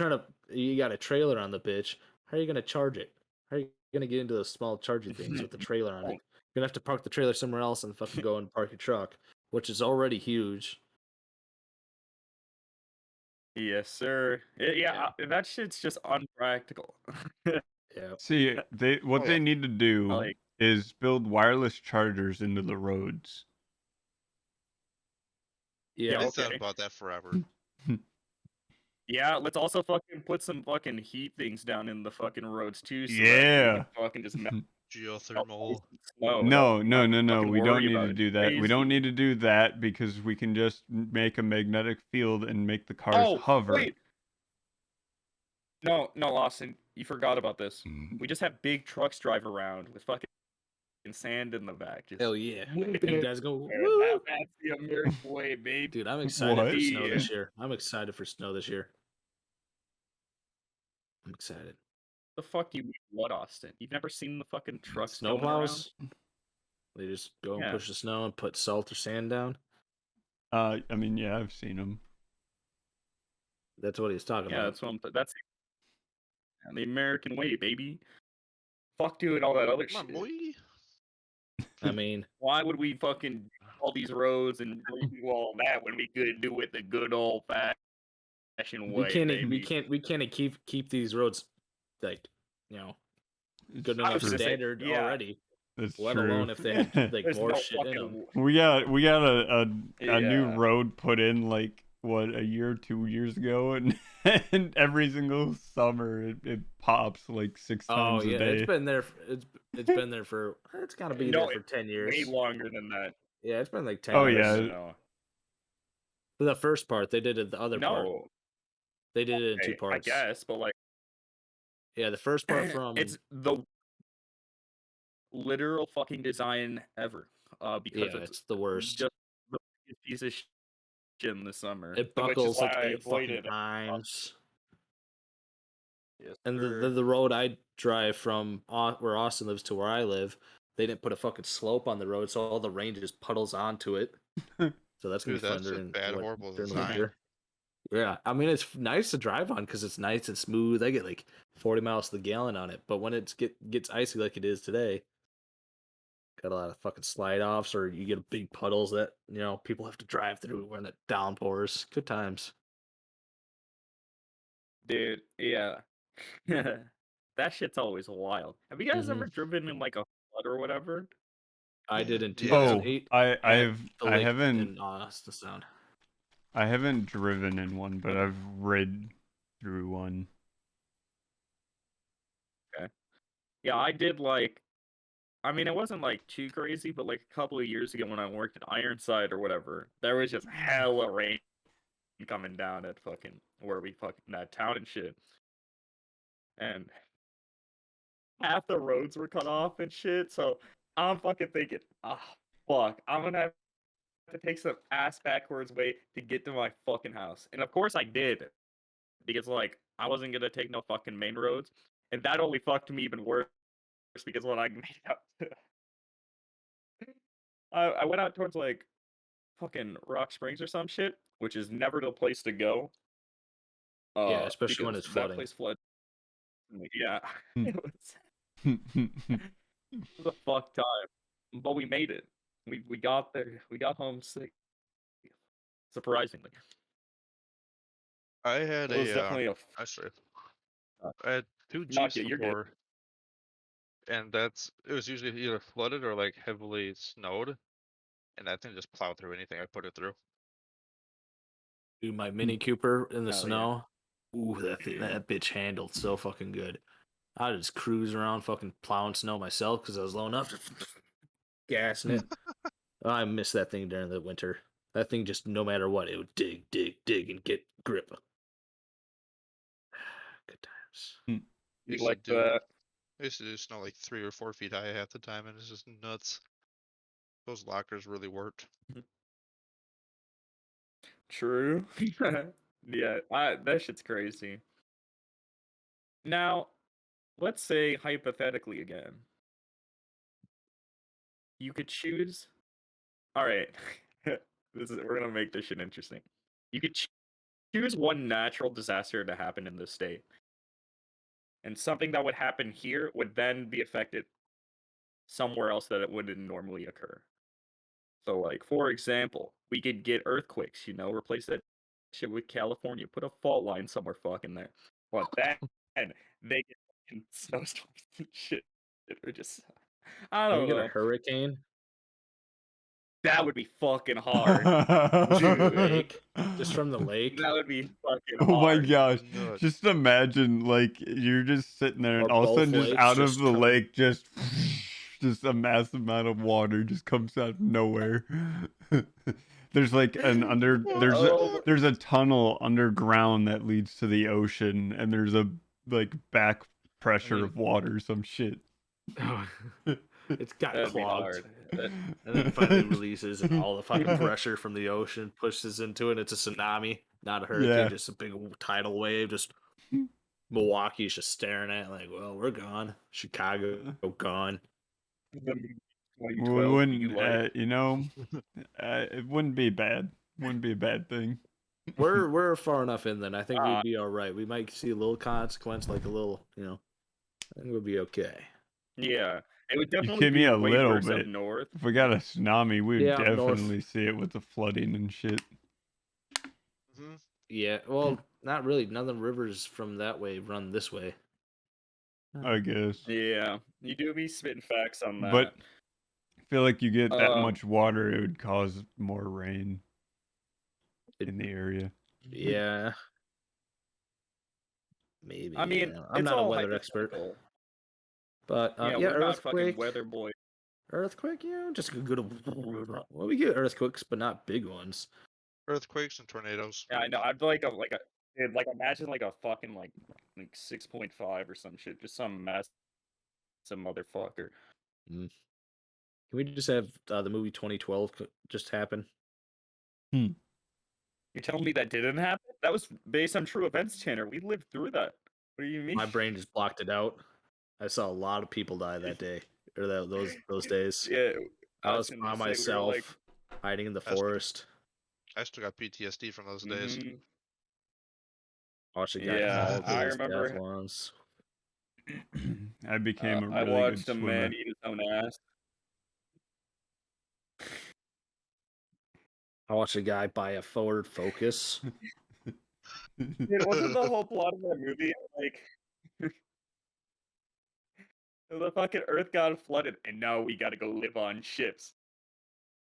you got a trailer on the bitch. How are you gonna charge it? How are you gonna get into those small charging things with the trailer on it? You're gonna have to park the trailer somewhere else and fucking go and park your truck, which is already huge. Yes, sir. That shit's just unpractical. Yeah. See, what Oh, they yeah. need to do Like- is build wireless chargers into the roads. Yeah. They thought okay. about that forever. Yeah, let's also fucking put some fucking heat things down in the fucking roads too. So that we Yeah. can fucking just melt Geothermal. snow. No, without no. fucking We don't worry need about to it. do that. We Crazy. don't need to do that because we can just make a magnetic field and make the cars Oh, hover. wait. No, Austin, you forgot about this. We just have big trucks drive around with fucking sand in the back. Just Hell yeah. whipping You it. guys go. Man, Woo! that's the American way, babe. Dude, I'm excited What? for snow this Yeah. year. I'm excited for snow this year. I'm excited. The fuck do you mean what, Austin? You've never seen the fucking trucks Snow going around? plows. They just go and Yeah. push the snow and put salt or sand down. I mean, yeah, I've seen them. That's what he's talking Yeah, about. that's what that's the American way, baby. Fuck doing all that other Come on, shit. boy. I mean, Why would we fucking do all these roads and do all that when we could do it the good old fashioned way? we baby? can't keep these roads like, good I enough was gonna say, standard yeah. already. That's Let true. alone if they had like There's more no shit in them. fucking. we got a new Yeah. road put in like what, a year, 2 years ago, and and every single summer it pops like 6 Oh times a yeah, day. it's been there. It's been there for. It's got to be No, there for 10 way years. longer than that. Yeah, it's been like 10 Oh, years. yeah. No. For the first part, they did it. The other part, No. they did it in 2 I parts. guess, but like Yeah, the first part from it's the literal fucking design ever. Because yeah, it's it's the worst. just the biggest piece of shit in the summer. It Which is buckles why like I 8 fucking avoided. times. Yes, And sir. the road I drive from where Austin lives to where I live, they didn't put a fucking slope on the road, so all the rain just puddles onto it. So that's gonna Dude, be fun that's just bad, horrible during the design. winter. Yeah, I mean it's nice to drive on because it's nice and smooth. I get like 40 miles to the gallon on it, but when it gets icy like it is today, got a lot of fucking slide offs, or you get big puddles that people have to drive through when it downpours. Good times. Dude, yeah. That shit's always wild. Have you guys Mhm. ever driven in like a flood or whatever? I did in Yeah. 2008. I at the I lake haven't in Austin Sound. I haven't driven in one, but I've rid through one. Yeah, I did like. I mean, it wasn't like too crazy, but like a couple of years ago when I worked at Ironside or whatever, there was just hella rain coming down at fucking where we fucking that town and shit. And half the roads were cut off and shit. So I'm fucking thinking, fuck, I'm gonna have to take some ass backwards way to get to my fucking house. And of course I did, because like I wasn't gonna take no fucking main roads, and that only fucked me even worse because when I made out, I went out towards like fucking Rock Springs or some shit, which is never the place to go. Yeah, especially when Because it's that flooding. place flooded. Yeah, Hmm. it was a fuck time, but we made it. We got there. We got home safe, surprisingly. I had It was definitely a I had 2 not Jeeps yet. You're good. before, and it was usually either flooded or like heavily snowed, and that thing just plowed through anything I put it through. Dude, my Mini Cooper in the Hell yeah. snow. Ooh, that bitch handled so fucking good. I just cruise around fucking plowing snow myself because I was low enough to gassing it. I miss that thing during the winter. That thing just, no matter what, it would dig, and get grip. Good times. You Used to like do that? I used to do snow like 3 or 4 feet high half the time, and it's just nuts. Those lockers really worked. True. Yeah, that shit's crazy. Now, let's say hypothetically again, you could choose. All right, we're gonna make this shit interesting. You could choose one natural disaster to happen in this state, and something that would happen here would then be affected somewhere else that it wouldn't normally occur. So, like, for example, we could get earthquakes, replace that shit with California, put a fault line somewhere fucking there. But then they get fucking snowstorms and shit. Or just, I Can we don't get a know. hurricane? That would be fucking hard. Lake? Just from the lake? That would be fucking Oh my hard. gosh. Nuts. Just imagine, like, you're just sitting there and Or all of a sudden, both just lakes out of just the come- lake, just a massive amount of water just comes out of nowhere. There's like there's a tunnel underground that leads to the ocean, and there's a like back pressure of water, some shit. It's got That'd be clogged. hard. And then finally releases, and all the fucking pressure from the ocean pushes into it. It's a tsunami, not a hurricane, Yeah. just a big tidal wave. Just Milwaukee's just staring at it like, well, we're gone. Chicago gone. We 2012 wouldn't, be like, it wouldn't be bad. Wouldn't be a bad thing. We're far enough in then. I think Ah. we'd be all right. We might see a little consequence, like a little, I think we'll be okay. yeah, it would You definitely kid me be a way little worse up bit. north. If we got a tsunami, we'd Yeah, up north. definitely see it with the flooding and shit. Yeah, well, not really. None of the rivers from that way run this way. I guess. Yeah, you do be spitting facts on that. But I feel like you get that Um, much water, it would cause more rain It- in the area. Yeah. Maybe. I mean, I'm it's not a all weather expert, hypothetical. but Yeah, yeah, we're not fucking earthquake. weather boys. Earthquake, yeah, just a good. Well, we get earthquakes, but not big ones. Earthquakes and tornadoes. Yeah, I know. I'd dude, like imagine like a fucking like 6.5 or some shit, just some massive motherfucker. Can we just have the movie 2012 just happen? You're telling me that didn't happen? That was based on true events, Tanner. We lived through that. What do you mean? My brain just blocked it out. I saw a lot of people die that day or those days. Yeah, I was gonna by say, we were, myself, like, hiding in the That's- forest. I still got PTSD from those days. mhm. Watched a guy Yeah, fall to I his remember. death once. I became a I really good watched a swimmer. man eat his own ass. I watched a guy buy a Ford Focus. Dude, wasn't the whole plot of that movie like the fucking Earth got flooded, and now we gotta go live on ships?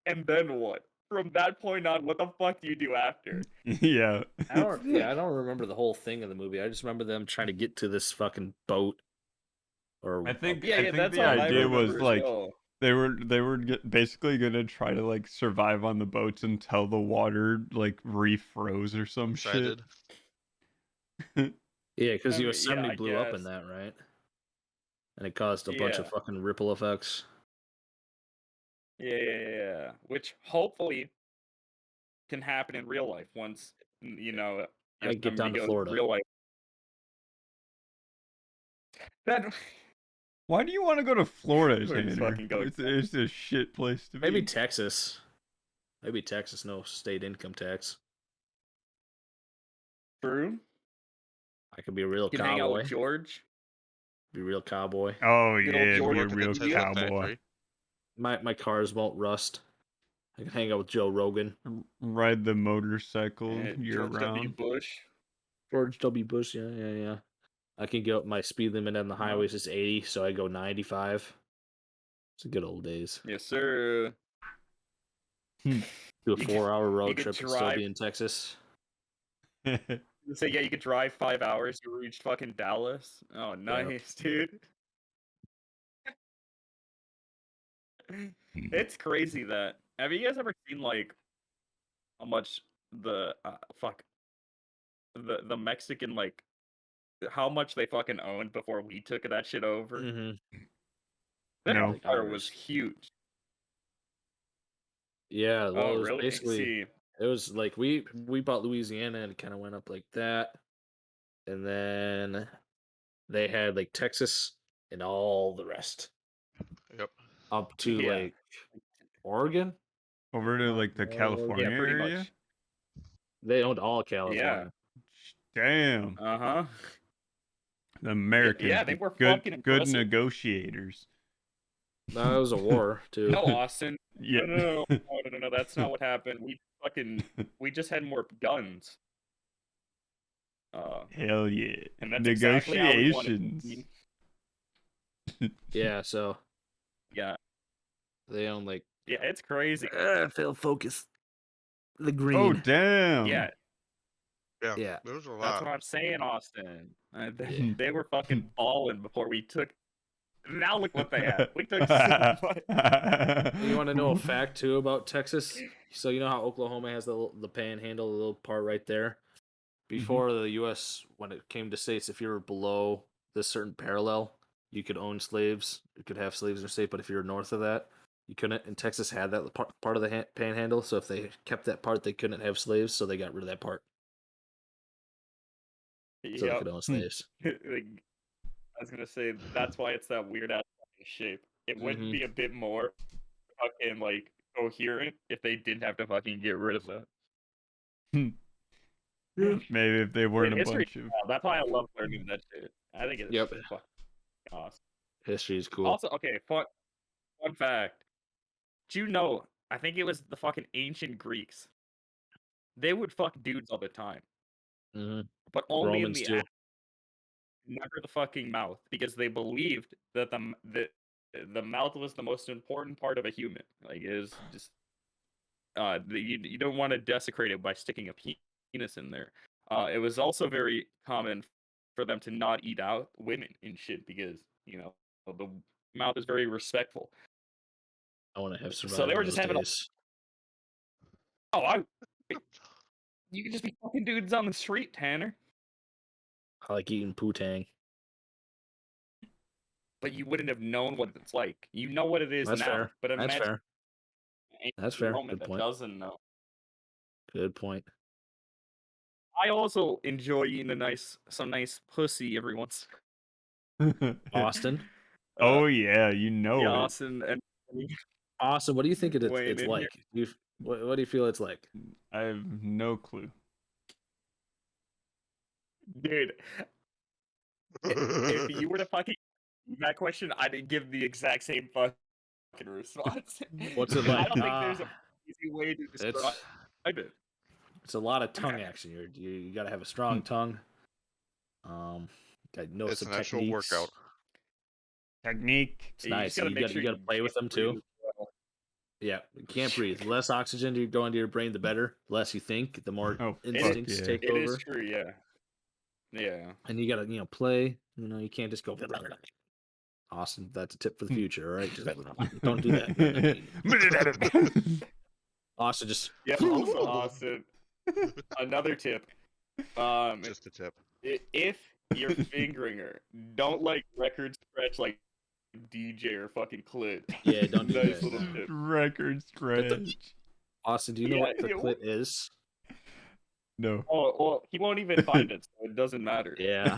And then what? From that point on, what the fuck do you do after? Yeah. I don't remember the whole thing of the movie. I just remember them trying to get to this fucking boat. Or I think Yeah, I think that's the all I idea was remember as like well. they were basically gonna try to like survive on the boats until the water like refroze or some shit. Excited. Yeah, because I mean, Yosemite yeah, I blew up in guess. that, right? And it caused a bunch of Yeah. fucking ripple effects. Yeah. Which hopefully can happen in real life once you know I get down to goes Florida. real life. That Why do you want to go to Florida, We're just Tanner? fucking going It's a shit place to be. Maybe Texas. Maybe Texas, no state income tax. true. I could be a real You can hang out cowboy. with George. Be a real cowboy. Oh Good old yeah, George be a with the real Tesla cowboy. My cars won't rust. I can hang out with Joe Rogan. Ride the motorcycle year George W. round. Bush. George W. Bush, yeah. I can get my speed limit on the highways is 80, so I go 95. It's the good old days. Yes, sir. Do a 4-hour road could trip and still be in Texas. So yeah, you could drive 5 hours. You reached fucking Dallas. Oh, nice, dude. It's crazy that. Have you guys ever seen like how much the the Mexican like how much they fucking owned before we took that shit over? Mm-hmm. That No. empire was huge. Yeah, well, Oh, it was really? basically See, it was like we bought Louisiana and it kind of went up like that, and then they had like Texas and all the rest Yep. up to Yeah. like Oregon. Over to like the Yeah, California pretty area. much. They owned all California. Damn. Uh-huh. The Americans. Yeah, they were good, fucking good impressive. negotiators. That was a war too. No, Austin. Yeah. No, that's not what happened. We just had more guns. Hell yeah. And that's exactly how we wanted it to Negotiations. be. Yeah, so Yeah. they own like Yeah, it's crazy. fail focus. The green. Oh damn. Yeah, Yeah. There was a that's lot. what I'm saying, Austin. Yeah. They were fucking balling before we took. Now look what they have. We took so much. You want to know a fact too about Texas? So you know how Oklahoma has the panhandle, the little part right there. Before the U.S., when it came to states, if you were below this certain parallel, you could own slaves. You could have slaves in your state, but if you were north of that, you couldn't. And Texas had that part of the panhandle, so if they kept that part, they couldn't have slaves, so they got rid of that part. So they could own slaves. I was gonna say that's why it's that weird ass shape. It wouldn't be a bit more fucking like coherent if they didn't have to fucking get rid of that. Maybe if they weren't a History, bunch of. that's why I love learning that shit. I think it's fucking awesome. History is cool. Also, okay, fun fact. Do you know? I think it was the fucking ancient Greeks. They would fuck dudes all the time, but only Romans in too. never the fucking mouth, because they believed that the mouth was the most important part of a human. Like, it was just you don't want to desecrate it by sticking a penis in there. It was also very common for them to not eat out women and shit, because the mouth is very respectful. I want to have survived. So they were just those having days. you could just be fucking dudes on the street, Tanner. I like eating poo-tang. But you wouldn't have known what it's like. You know what it is That's now. fair. But That's imagine fair. an That's ancient fair. Roman Good that point. doesn't know. Good point. I also enjoy eating some nice pussy every once. Austin. Oh yeah, you know Yeah, it. Austin and Austin, what do you think it's Wayne in here. like? What do you feel it's like? I have no clue. dude. If you were to fucking that question, I'd give the exact same fucking response. What's it I like? don't think there's an easy way to describe it. It's a lot of tongue action. You got to have a strong tongue. Got to know It's some an actual techniques. workout. Technique. It's nice. You got to play with them too. Yeah, you can't breathe. The less oxygen you go into your brain, the better. The less you think, the more instincts take It over. is true, yeah. Yeah. And you got to play. You can't just go. Austin, that's a tip for the future. All right, just don't do that. Austin, just Also, Austin. Another tip. Just a tip. If you're fingering her, don't record scratch like DJ or fucking clit. Yeah, don't do Nice that. little tip. Record scratch. Austin, do you know what the clit is? No. Oh, well, he won't even find it, so it doesn't matter. Yeah.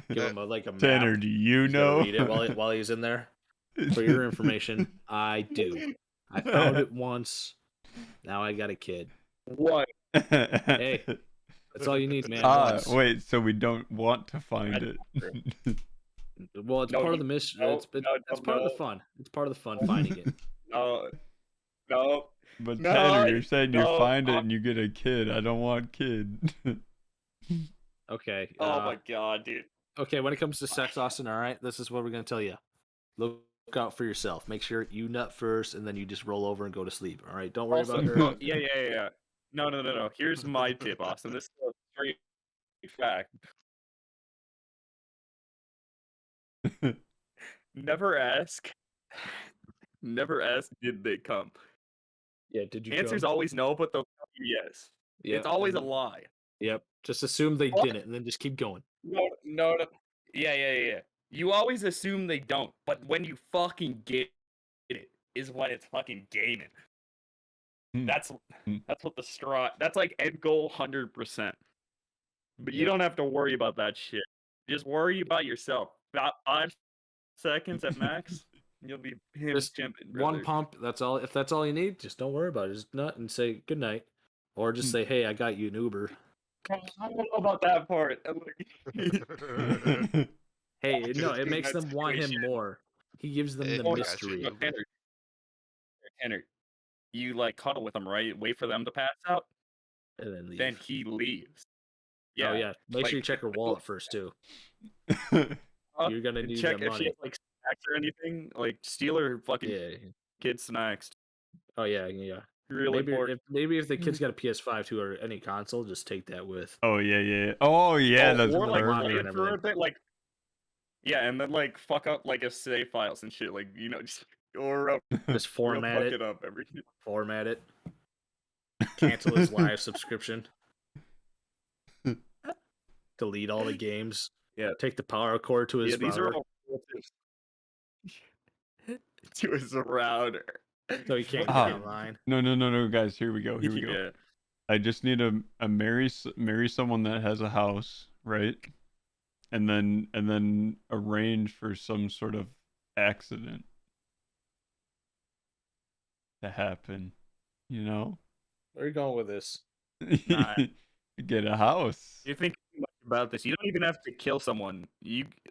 Give him a map. Tanner, do you He's gotta know? read it while he's in there. For your information, I do. I found it once. Now I got a kid. What? Hey, that's all you need, man. Wait, so we don't want to find it. Well, it's part of the mission. It's part of the fun. It's part of the fun finding it. No. But Tanner, you're saying you find it and you get a kid. I don't want kid. Okay. Oh my god, dude. Okay, when it comes to sex, Austin, all right, this is what we're gonna tell you. Look out for yourself. Make sure you nut first, and then you just roll over and go to sleep. All right, don't worry about her. Yeah. No. Here's my tip, Austin. This is a straight fact. Never ask. Did they come? Yeah, did you? Answer's always no, but they'll tell you yes. Yep. It's always a lie. Yep. Just assume they didn't, and then just keep going. No. Yeah. You always assume they don't, but when you fucking get it, is when it's fucking gaming. That's what the straw. That's like end goal 100%. But you don't have to worry about that shit. Just worry about yourself. About 5 seconds at max, you'll be Just jumping. one pump. That's all. If that's all you need, just don't worry about it. Just nut and say good night, or just say, "Hey, I got you an Uber." I don't know about that part. Hey, no, it makes them want him more. He gives them the mystery. Tanner, you cuddle with him, right? Wait for them to pass out, And then leave. then he leaves. Yeah. Oh yeah. Make sure you check her wallet first too. You're gonna need check that if money. she has snacks or anything. Steal her fucking kid snacks. Oh yeah. Really important. Maybe if the kid's got a PS5 too or any console, just take that with. Oh yeah. Oh yeah, that's or perfect. for a bit, and then fuck up a save files and shit, just or just format it. Up everything. Format it. Cancel his live subscription. Delete all the games. Yeah. Take the power cord to his router. These are all to his router. So he can't get online. No, guys. Here we go. I just need to marry someone that has a house, right? And then arrange for some sort of accident to happen. Where are you going with this? Get a house. You think about this? You don't even have to kill someone.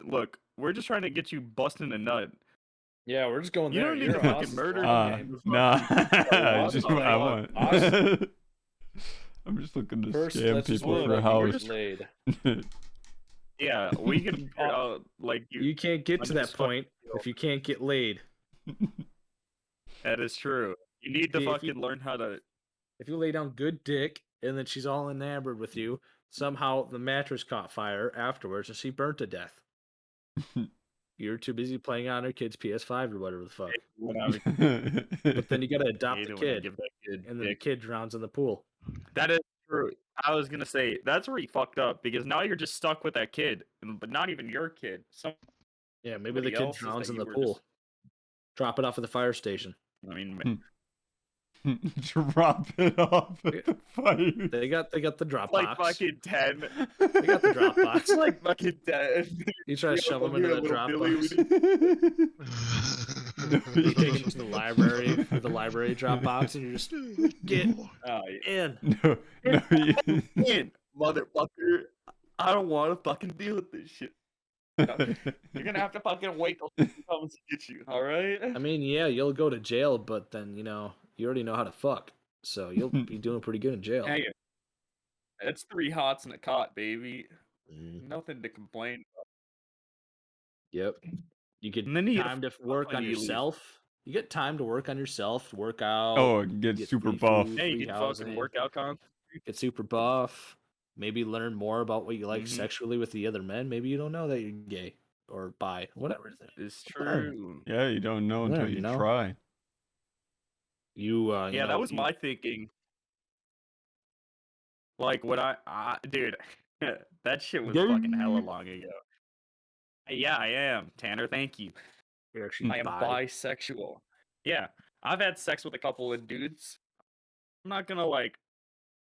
Look. We're just trying to get you busting a nut. Yeah, we're just going there. You don't need to fucking murder. Nah. I'm just looking to scam people for a house. Yeah, we can like You can't get to I'm that just fucking point if you can't get laid. That is true. You need to See, if fucking learn how to. If you lay down good dick and then she's all enamored with you, somehow the mattress caught fire afterwards and she burnt to death. You're too busy playing on her kid's PS5 or whatever the fuck. But then you gotta adopt hate the it when I kid, give that kid and then the dick. kid drowns in the pool. That is true. I was gonna say that's where he fucked up because now you're just stuck with that kid, but not even your kid. Yeah, maybe the Somebody kid else's drowns that in you the were pool. just- Drop it off at the fire station. I mean, Drop it off at the fire. They got the drop like box. fucking 10. They got the drop box. It's like fucking 10. You try to Yo, shove come them into here, that little drop Billy, box. No, You take them to the library for the library drop box, and you just get Oh, in. no, no. in, motherfucker. I don't want to fucking deal with this shit. You're gonna have to fucking wait till she comes to get you, alright? I mean, yeah, you'll go to jail, but then you already know how to fuck, so you'll be doing pretty good in jail. Hey, it's 3 hots and a cot, baby. Mm, Nothing to complain about. yep. You get And then you get time to work on when you leave. yourself. You get time to work on yourself, work out. Oh, get super free buff. food, Hey, you free get housing, fucking workout con. get super buff. Maybe learn more about what you like Mhm. sexually with the other men. Maybe you don't know that you're gay or bi, whatever. It's Learn. true. Yeah, you don't know until Learn, you you know? try. You Yeah, that was my thinking. Like, when dude, that shit was fucking hella long ago. Yeah, I am, Tanner, thank you. You're actually I am bi. bisexual. Yeah, I've had sex with a couple of dudes. I'm not gonna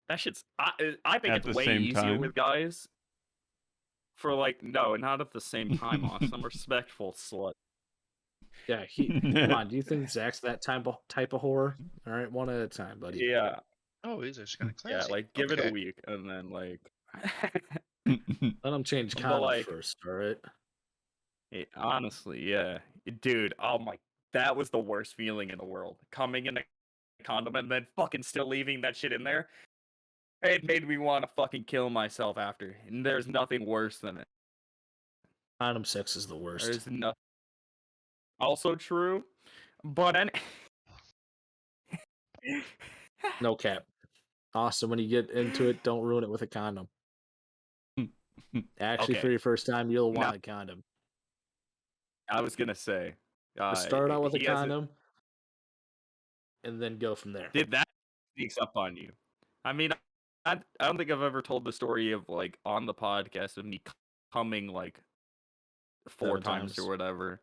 that shit's. I think At it's the way same easier time? with guys. For no, not at the same time. Some respectful slut. Yeah, come on. Do you think Zach's that type of horror? All right, one at a time, buddy. Yeah, Oh, he's actually kind of yeah. classy. Like, give it a Okay. week, and then Let him change But, condoms first. All right. honestly, yeah, dude. Oh my, that was the worst feeling in the world. Coming in a condom and then fucking still leaving that shit in there. It made me want to fucking kill myself after. And there's nothing worse than it. Condom sex is the worst. There's nothing. Also true, but No cap. Austin, when you get into it, don't ruin it with a condom. Actually, Okay. for your first time, you'll No. want a condom. I was gonna say, Just start out with a he hasn't- condom, and then go from there. Did that sneaks up on you? I mean, I don't think I've ever told the story of on the podcast of me coming 4 7 times times. or whatever.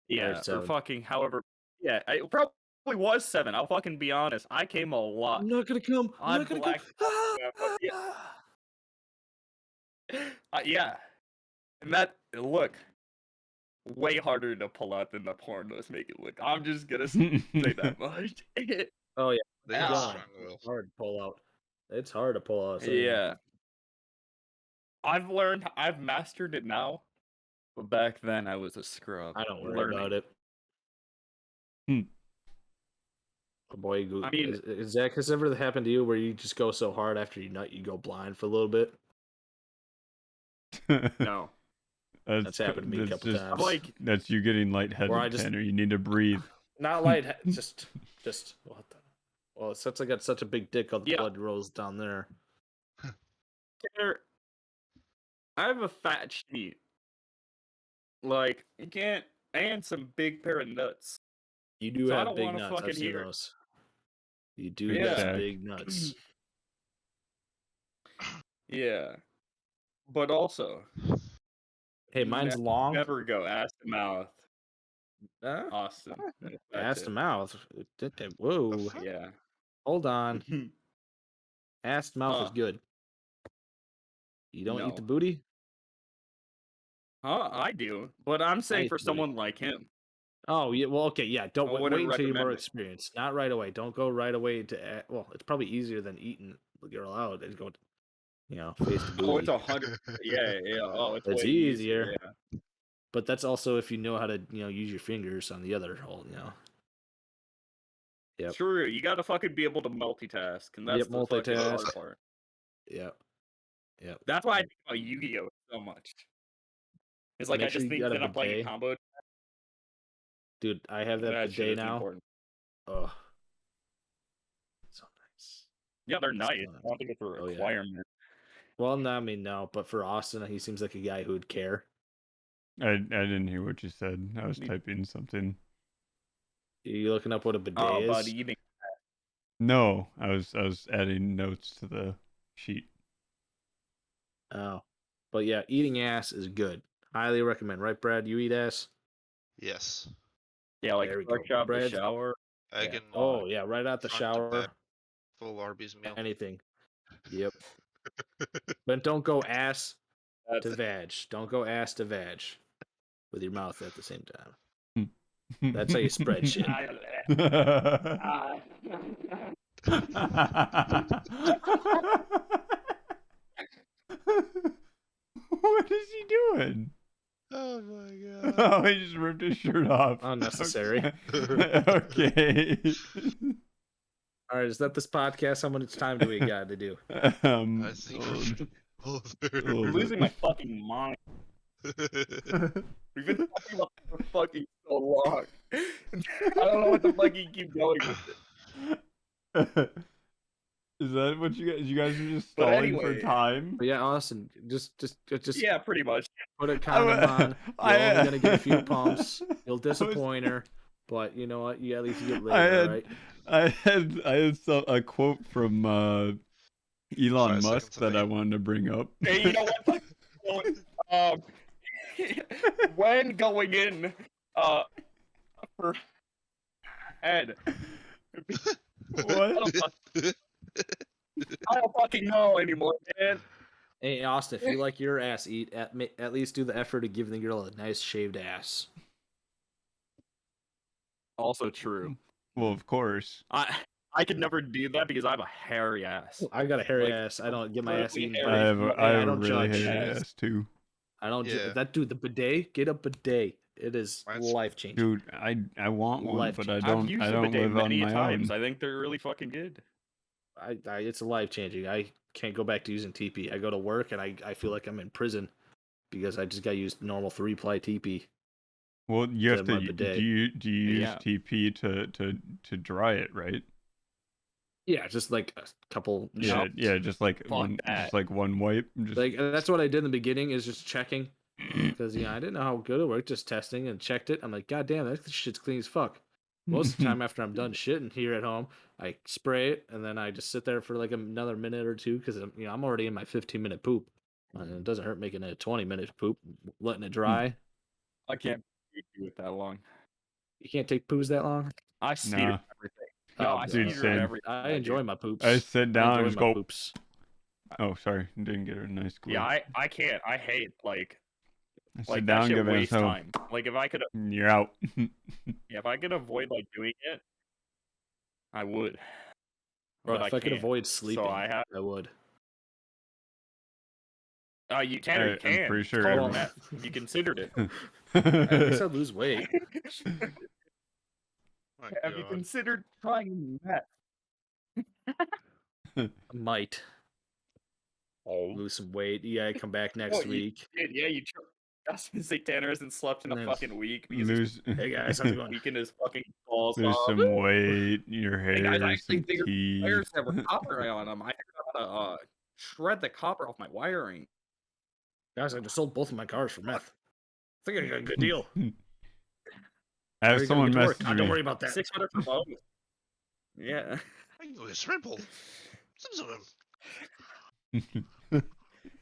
Yeah, or 7. fucking however. Yeah, it probably was 7. I'll fucking be honest. I came a lot. I'm not gonna come. I'm I'm not gonna black. come. Yeah, and that look way harder to pull out than the pornos make it look. I'm just gonna say that much. Oh yeah, They Yeah. got God. strong will. It's hard to pull out. It's hard to pull out. Yeah. I've mastered it now. But back then I was a scrub. I don't worry learning. about it. Oh, boy, I mean- Zach, has ever happened to you where you just go so hard after you nut, you go blind for a little bit? No. That's happened to me a that's couple just- times. That's you getting lightheaded, Or I just- Tanner. You need to breathe. Not light, just what the? Well, since I got such a big dick, all the Yeah. blood rolls down there. I have a fat sheet. You can't, and some big pair of nuts. You do So I have don't big wanna nuts. I've fucking seen hear it. those. You do Yeah. have big nuts. Yeah. But also, Hey, mine's long. never go ass to mouth, Huh? Austin. Ass That's to it. mouth. Whoa. fuck? Yeah. Hold on. Ass to mouth is Huh. good. You don't eat the No. booty? Huh? I do. But I'm saying eat for booty. someone like him. Oh, yeah. Well, okay. Yeah. Don't I wait wouldn't until you're more recommend it. experienced. Not right away. Don't go right away to. Well, it's probably easier than eating the girl out. Just go, face the booty. Oh, it's 100. Yeah. Oh, it's It's way easier. Yeah. But that's also if you know how to, use your fingers on the other hole, Yep. True. You got to fucking be able to multitask, and that's Yep, the fucking hard multitask. part. Yep. That's why I think about Yu-Gi-Oh so much. It's like Make I sure just you think got a that I'm playing a bidet. combo. Dude, I have that That shit bidet is now. important. Oh, so nice. Yeah, they're So nice. nice. I don't think it's a Oh, yeah. requirement. Well, no, I mean, no, but for Austin, he seems like a guy who would care. I didn't hear what you said. I was typing something. Are you looking up what a bidet Oh, is? buddy, you think No, I was adding notes to the sheet. Oh, but yeah, eating ass is good. Highly recommend. Right, Brad? You eat ass? Yes. yeah, like There we go. fresh out the Brad. shower. I Yeah. can Oh yeah, right out the front to shower. back full Arby's meal. Anything. Yep. But don't go ass That's to vag. Don't go ass to vag with your mouth at the same time. That's how you spread shit. What is he doing? Oh my god. Oh, he just ripped his shirt off. Unnecessary. Okay. All right, is that this podcast? How much time do we got to do? I think oh, we're oh, I'm losing my fucking mind. We've been talking about this for fucking so long. I don't know what the fuck you keep going with it. Is that what you guys are just But stalling for anyway. time? But yeah, Austin, just Yeah, pretty much. put a condom on. You're only gonna get a few pumps. You'll disappoint her, but you know what? You at least get laid, all right? I had a quote from Elon 5 Musk seconds that of I fame. wanted to bring up. Hey, you know what? When going in, for Ed. What? I don't fucking know anymore, man. Hey, Austin, if you like your ass eat, at least do the effort to give the girl a nice shaved ass. Also true. Well, of course. I could never do that because I have a hairy ass. I got a hairy Like, ass. I don't get my ass completely eaten. hairy. but I have a don't really judge. hairy Yes. ass too. I don't. Yeah. That dude, the bidet. Get a bidet. It is Mine's- life changing. Dude, I want one, Life but I changing. I've don't used I the don't bidet live on many my times. own. I think they're really fucking good. It's life changing. I can't go back to using TP. I go to work and I feel like I'm in prison because I just got to use normal 3-ply TP. Well, you have my to bidet. do you use Yeah. TP to dry it, right? Yeah, just like a couple. Yeah, shots. yeah, just like Fuck one that. just like one wipe. Just Like that's what I did in the beginning is just checking because I didn't know how good it worked. Just testing and checked it. I'm like, God damn, that shit's clean as fuck. Most of the time after I'm done shitting here at home, I spray it and then I just sit there for like another minute or two because I'm already in my 15-minute poop. And it doesn't hurt making a 20-minute poop, letting it dry. I can't do it that long. You can't take poos that long. I steer Nah. everything. Oh, No, I dude, steer same. everything. I do. enjoy my poops. I sit down and enjoy just my go. poops. Oh, sorry, didn't get a nice glue. Yeah, I can't. I hate I like sit that down, shit give it a wastes toe. time. Like if I could, You're out. yeah, if I could avoid like doing it, I would. Bro, But if I could can't. avoid sleeping, So I would. You Tanner, you I'm can. pretty It's sure called every- meth. You considered it. At least I'd lose weight. My Have you God. considered trying meth? I might lose some weight. Yeah, I come back next week. Yeah, you. I was gonna say Tanner hasn't slept in a Nice. fucking week because he's lose Hey guys, how's it going? weaking his fucking balls lose off. some weight. Your Hey hair, guys, I actually some figured teeth. wires that were copper on them. I figured out how to shred the copper off my wiring. Guys, I just sold both of my cars for meth. I think I got a good deal. I How have are you gonna someone get to work? message Don't me. worry about that. 600 for both. Yeah. I can go get Shrimple. Some.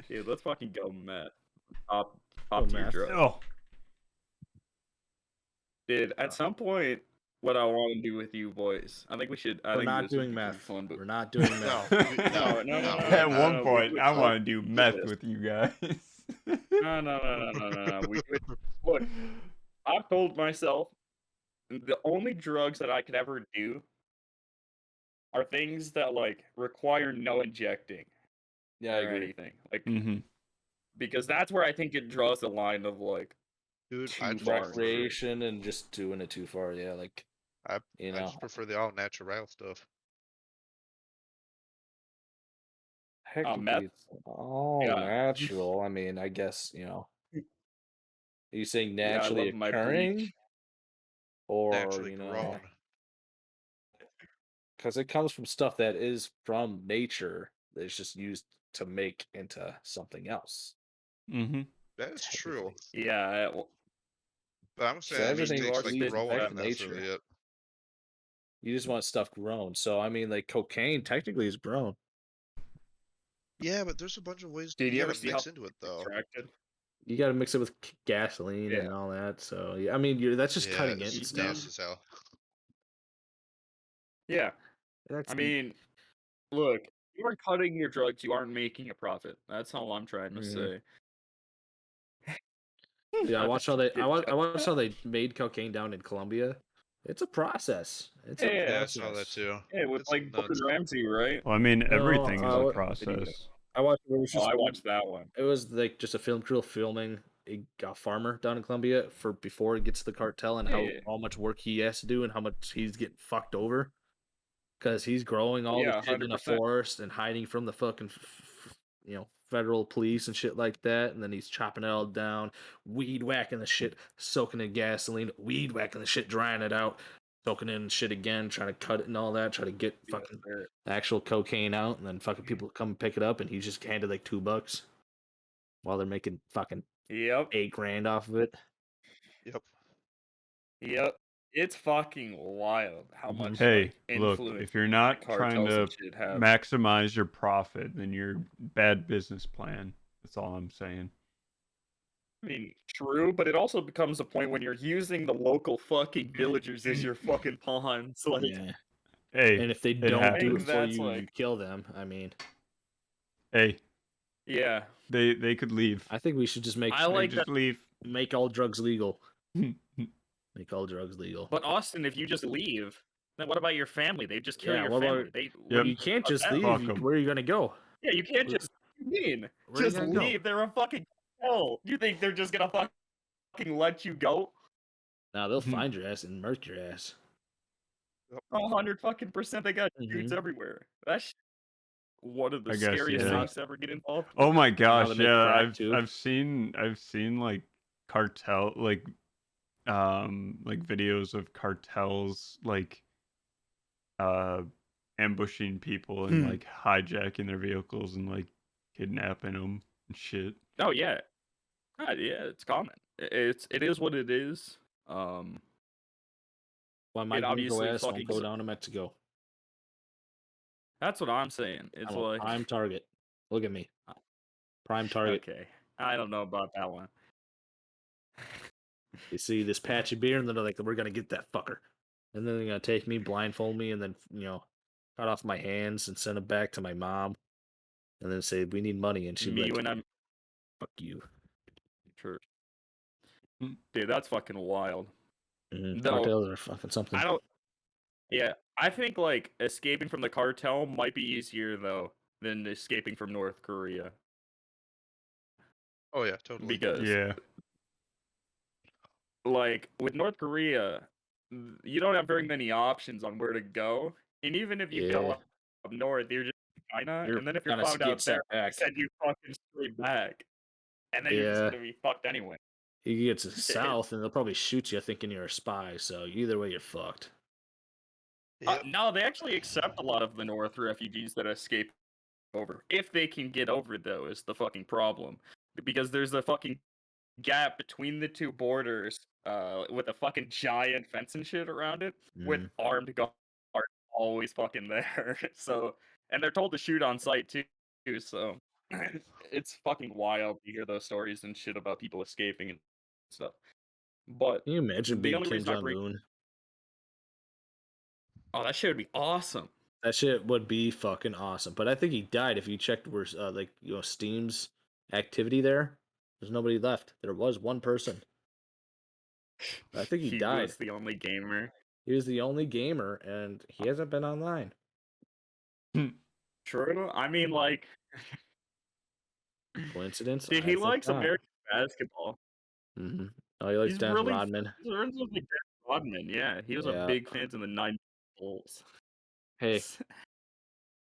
Dude, let's fucking go meth. Top Go tier meth. drug. Oh, Dude, at some point, what I want to do with you boys, I think we should. I We're think not this would doing be pretty meth. fun, but We're not doing meth. no. At one no, point, we- I no, want to do meth this. with you guys. No. Look, I've told myself the only drugs that I could ever do are things that like require no injecting. Yeah, I or agree. anything. Like hmm because that's where I think it draws the line of like Dude, Too I just far. prefer, Recreation and just doing it too far. Yeah, like I, you I know. just prefer the all natural stuff. Technically, meth? it's all Yeah. natural. I mean, I guess, are you saying Yeah, I naturally love my occurring bleach. or, Naturally grown. because it comes from stuff that is from nature that is just used to make into something else, Mm-hmm. That is true. technically. Yeah, well, But I'm So saying it just everything you takes are like leads spitting growing back and to that's nature. really it. You just want stuff grown. So I mean, like cocaine technically is grown. Yeah, but there's a bunch of ways Did you you ever gotta see how mix into it though. extracted? You got to mix it with gasoline Yeah. and all that. So yeah, I mean, that's just Yeah, cutting it's it just stuff. nasty as hell. Yeah. That's I mean, look, you are cutting your drugs, you aren't making a profit. That's all I'm trying to Mhm. say. Yeah, I watched how they I Shit, watched how they made cocaine down in Colombia. It's a process. It's a Yeah, Yeah, I saw that process. too. yeah, with It's like Gordon nuts. Ramsay, right? Well, I mean, No, everything is a what- process. I watched it was Oh, just I watched that one. it was like just a film crew filming a farmer down in Colombia for before it gets to the cartel and Yeah. how much work he has to do and how much he's getting fucked over because he's growing all Yeah, the shit in a 100%. forest and hiding from the fucking federal police and shit like that, and then he's chopping it all down, weed whacking the shit, soaking in gasoline, weed whacking the shit, drying it out, soaking in shit again, trying to cut it and all that, trying to get Yes, fucking sir. actual cocaine out, and then fucking people come pick it up, and he's just handed like $2 while they're making fucking Yep. $8,000 off of it. Yep. Yep. It's fucking wild how Mhm. much Hey, like look, influence if you're not trying cartels and to shit have. maximize your profit, then you're bad business plan. That's all I'm saying. I mean, true, but it also becomes a point when you're using the local fucking villagers as your fucking pawns. Like, Yeah, Hey, and if they it don't do it happens. for that's you, you like- kill them. I mean, Hey, yeah, they could leave. I think we should just make I They like just that. leave. make all drugs legal. Make all drugs legal. But Austin, if you just leave, then what about your family? They just kill Yeah, your what about- family. They Yep. what do You can't just that? leave. Fuck 'em. Where are you gonna go? Yeah, you can't Where- just. What do you mean? Where are you Just gonna go? leave. They're a fucking hell. You think they're just gonna fucking let you go? Now they'll Mhm. find your ass and murk your ass. 100% they got dudes Mhm. everywhere. That's one of the I guess, scariest yeah. things to ever get involved with. Oh my gosh, they make yeah. crack, too. I've seen like cartel like videos of cartels like ambushing people and like hijacking their vehicles and like kidnapping them and shit. Oh yeah. Yeah, it's common. It is what it is. Why my It gringo obviously ass won't fucking go su- down to Mexico? That's what I'm saying. It's I'm a like prime target. Look at me, prime target. okay. I don't know about that one. They see this patch of beer and then they're like, "We're gonna get that fucker," and then they're gonna take me, blindfold me, and then cut off my hands and send it back to my mom, and then say, "We need money," and she'd be Me like, when I'm "Fuck you." church. Mm. Dude, that's fucking wild. Mhm. Though Cartels are fucking something. I don't yeah, I think like escaping from the cartel might be easier though than escaping from North Korea Oh yeah, totally. because Yeah. like with North Korea, you don't have very many options on where to go, and even if you go Yeah. up north, you're just in China, You're and then if you're gonna found get out there, sent they back. send you fucking straight back, and then you're just Yeah. gonna be fucked anyway. You get to the south and they'll probably shoot you thinking you're a spy. So either way, you're fucked. Yep. No, they actually accept a lot of the North refugees that escape over. If they can get over, though, is the fucking problem. Because there's a fucking gap between the two borders with a fucking giant fence and shit around it with armed guards always fucking there. So, and they're told to shoot on sight too. So, it's fucking wild to hear those stories and shit about people escaping and stuff. But Can you imagine the being only Kim reason I Jong bring Un? oh, that shit would be awesome. That shit would be fucking awesome. But I think he died. If you checked where Steam's activity there, there's nobody left. There was one person. I think he died. Was the only gamer. He was the only gamer, and he hasn't been online. True. I mean, like, Coincidence? dude, I he think likes not. American basketball. Mm-hmm. Oh, he likes He's Dennis really Rodman. he's really like Dennis Rodman. Yeah, he was a Yeah. big fan of the '90s Bulls. Hey,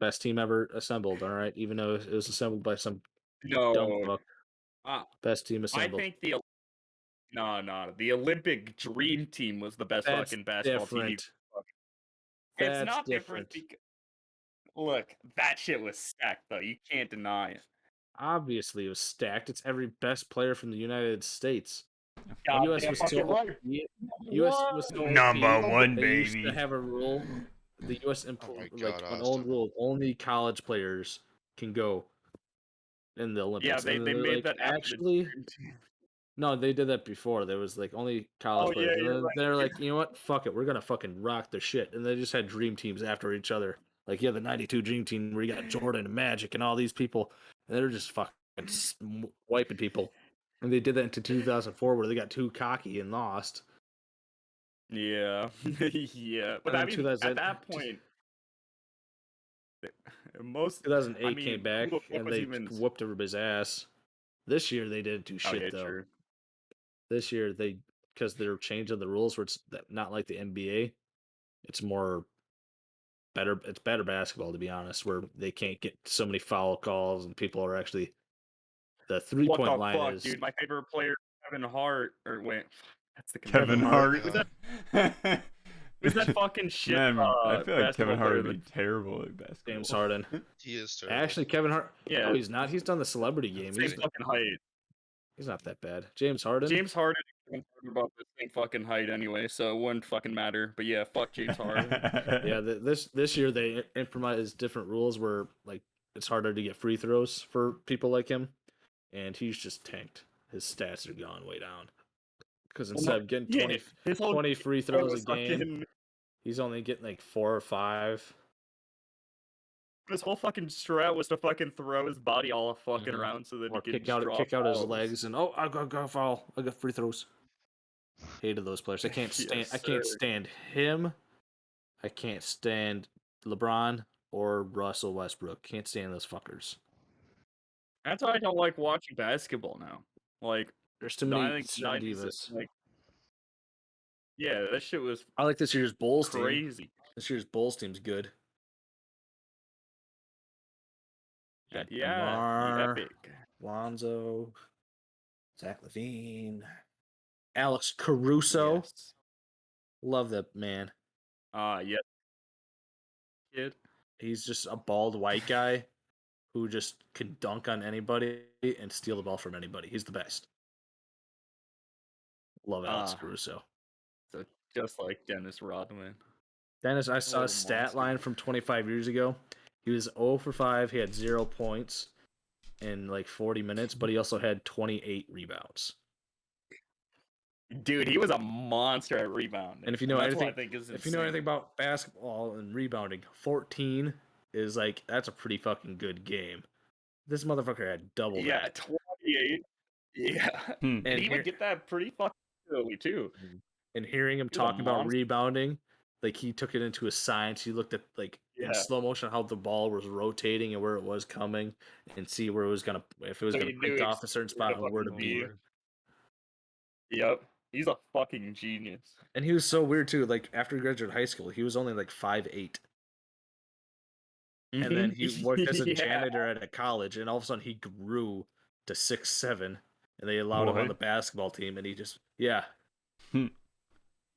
Best team ever assembled. All right, even though it was assembled by some dumb No, fuck. uh, Best team I assembled. think the Olympic Dream Team was the best That's fucking basketball team. different. It's That's not different. different. Look, that shit was stacked though. You can't deny it. Obviously, it was stacked. It's every best player from the United States. God U.S. damn was fucking so right. U.S. was so Number OP, one, they used baby. to have a rule. The U.S. Oh my like God, an old Austin. rule: only college players can go in the Olympics. Yeah, And they they're made like, that after the actually, Dream Team. no, they did that before. There was like only college Oh players. yeah, And you're then right. they're like, you know what? Fuck it. We're gonna fucking rock the shit. And they just had dream teams after each other. Like the '92 dream team where you got Jordan and Magic and all these people, and they're just fucking wiping people. And they did that into 2004 where they got too cocky and lost. Yeah, yeah. But And I then mean, 2000 at that point, most. 2008 I mean, came back who the fuck and was they even? whooped everybody's ass. This year they didn't do Oh shit yeah, though. true. This year because they're changing the rules where it's not like the NBA. It's more better. It's better basketball to be honest, where they can't get so many foul calls and people are actually the What 3-point the line fuck, is dude? My favorite player, Kevin Hart, or wait, that's the Kevin Kevin Hart. Hart. Who's that fucking shit? Man, I feel like basketball Kevin Hart player would be terrible at basketball. James Harden. He is terrible. Actually, Kevin Hart. Yeah. No, he's not. He's done the celebrity game. Same He's kidding. fucking height. not that bad. James Harden. James Harden and Kevin Hart are about the same fucking height anyway, so it wouldn't fucking matter. But yeah, fuck James Harden. Yeah, this year they improvised different rules where like it's harder to get free throws for people like him, and he's just tanked. His stats are gone way down. Because instead of getting 20, his whole 20 free throw throws a was game, fucking- he's only getting like 4 or 5. His whole fucking strat was to fucking throw his body all fucking Mhm. around so that Or he could kick out draw his fouls. legs and I got foul. I got free throws. Hated those players. I can't stand. Yes, I can't sir. stand him. I can't stand LeBron or Russell Westbrook. Can't stand those fuckers. That's why I don't like watching basketball now. Like, There's too I many think certain 90s, divas. like, yeah, that shit was I like this year's Bulls team. crazy. This year's Bulls team's good. Yeah, Got the DeMar, epic. Lonzo, Zach LaVine, Alex Caruso. Yes. Love that man. Yeah. Kid. He's just a bald white guy who just can dunk on anybody and steal the ball from anybody. He's the best. Love Alex Caruso. So just like Dennis Rodman. Dennis, I saw What a a stat monster. line from 25 years ago. He was 0 for 5. He had 0 points in like 40 minutes, but he also had 28 rebounds. Dude, he was a monster at rebounding. And if you know that's anything, what I think is if you know anything insane. about basketball and rebounding, 14 is like that's a pretty fucking good game. This motherfucker had double Yeah, that. 28. Yeah. Hmm. And he here- would get that pretty fucking early too. And hearing him He was a talk about monster. rebounding, like he took it into his science. He looked at like Yeah. in slow motion how the ball was rotating and where it was coming, and see where it was gonna if it was So gonna he break knew off a certain where spot to and where to fucking be. be. Yep. He's a fucking genius. And he was so weird too. Like after he graduated high school, he was only like 5'8", and then he worked as a Yeah. janitor at a college, and all of a sudden he grew to 6'7", and they allowed him Boy. on the basketball team, and he just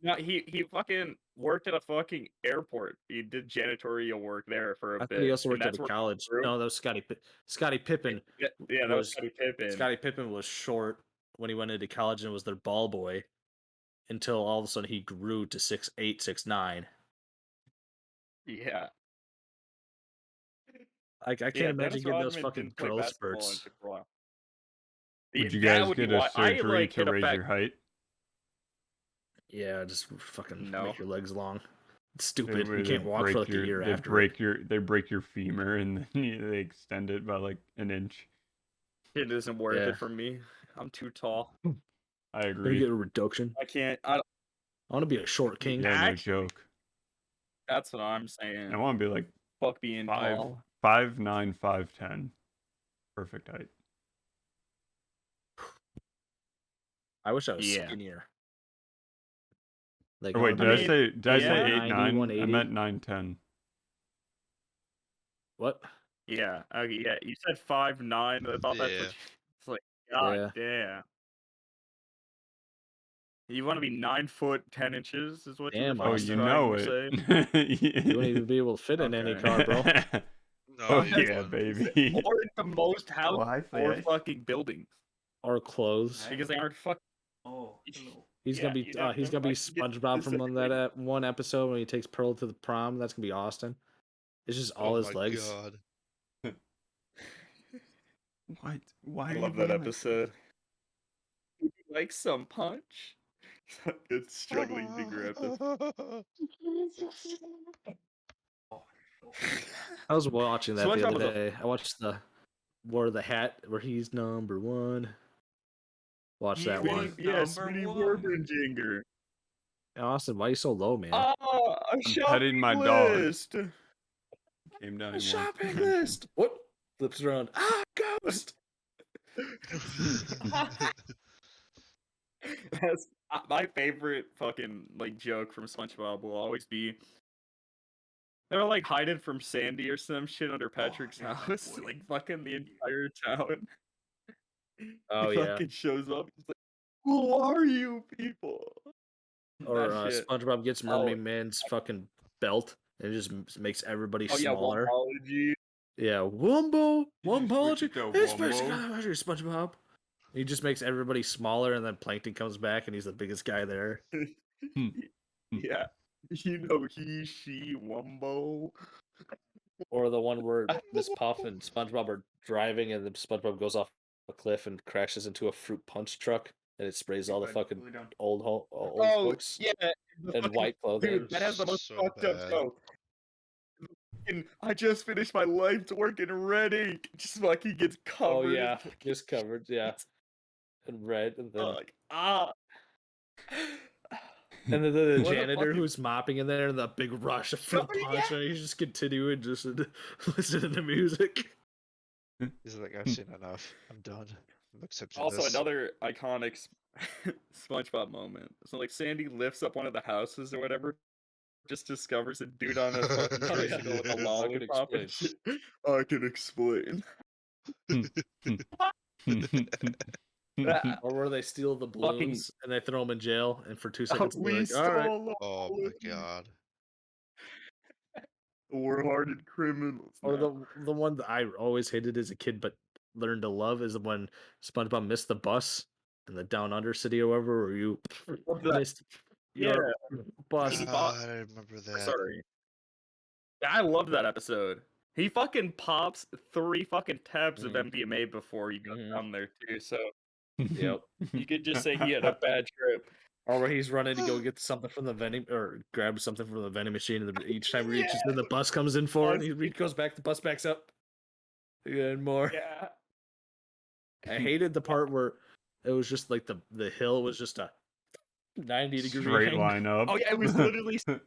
No, he fucking worked at a fucking airport. He did janitorial work there for a I bit. thought he also and worked at that's a where he college. grew. No, that was Scottie Pippen. Yeah, that was Scottie Pippen. Scottie Pippen was short when he went into college and was their ball boy until all of a sudden he grew to 6'8", 6'9". Yeah. I can't Yeah, imagine Dennis getting those Rodman fucking didn't play growth basketball spurts. until for a while. Would you That guys would be get a why I surgery like to hit a raise fact. your height? Yeah, just fucking No. make your legs long. It's They- stupid. where You they can't walk for break like a your- year they after. they break your femur and then they extend it by like an inch. It isn't worth Yeah. it for me. I'm too tall. I Maybe agree. get a reduction. I can't. I want to be a short king. Yeah, no Actually- joke. That's what I'm saying. I want to be like Fuck being tall. 5'9", 5'10". Perfect height. I wish I was Yeah. skinnier. Like, Or I wait, wanna did be I say yeah, 8'9"? I 180. meant 9'10". What? Yeah. Okay. Yeah. You said 5'9". I thought that's Yeah. what. It's like, God Yeah. damn. You want to be 9'10" is what you were Damn, Oh, fucking you Austin. trying know to it. say. You won't even be able to fit in any Okay. car, bro. No, Oh you yeah, wouldn't. baby. Or in the most houses Oh, hi, or Flash. fucking buildings Or clothes. because they aren't fucking. Oh, hello. He's Yeah, gonna be you'd have he's to gonna be fucking get SpongeBob from specifically. that one episode when he takes Pearl to the prom. That's gonna be Austin. It's just all Oh his my legs. god. What? Why I are love you that being like episode. Would you like some punch? It's struggling to grab this. I was watching that the SpongeBob other was a day. I watched the War of the Hat where he's number one. Watch that He one. was yeah, number Smitty one. Warbringer. Austin, why are you so low, man? Ah, a I'm shopping petting my dog. list. Came down. A He wants shopping attention. list. What? Flips around. Ah, ghost. That's my favorite fucking like joke from SpongeBob will always be they're like hiding from Sandy or some shit under Patrick's yeah, house, boy. like fucking the entire town. Oh He yeah. fucking shows up. He's like, "Who are you people?" Or That shit. SpongeBob gets Oh, Mermaid Man's fucking belt and it just makes everybody oh yeah, smaller. Wombology. Yeah, Wumbo, You just switch Wombology, it to it's Wumbo. SpongeBob. He just makes everybody smaller, and then Plankton comes back, and he's the biggest guy there. Yeah, you know he, she, Wumbo. Or the one where Miss Puff and SpongeBob are driving, and then SpongeBob goes off a cliff and crashes into a fruit punch truck, and it sprays all the fucking old Oh folks yeah, the in fucking white clothing. dude, that has the most So fucked up bad. joke. And I just finished my life's work in red ink. Just like he gets covered. Oh yeah, in fucking just covered, yeah, and red, and then like ah. and then the What a janitor fucking- who's mopping in there, and the big rush of fruit Oh, punch, yeah. and he's just continuing just listening to music. He's like, I've seen enough. I'm done. I'm accepting Also, this. another iconic SpongeBob moment. So like Sandy lifts up one of the houses or whatever, just discovers a dude on a fucking Oh, yeah. tricycle with a I can lollipop and shit. I can explain. Or where they steal the balloons and they throw them in jail, and for 2 seconds they're We like, "All right." stole Oh my god. war-hardened criminals. Or now. the one that I always hated as a kid, but learned to love is when SpongeBob missed the bus in the Down Under city or wherever, where you missed your bus. He bought- I remember that. Sorry. Yeah, I love that episode. He fucking pops 3 fucking tabs of MDMA before he goes down there too. So Yep. you could just say he had a bad trip. Or where he's running to go get something from the vending or grab something from the vending machine, and each time he reaches in, the bus comes in for it, and he goes back, the bus backs up. And more. Yeah. I hated the part where it was just like the hill was just a 90-degree Straight angle. line up. Oh yeah, it was literally straight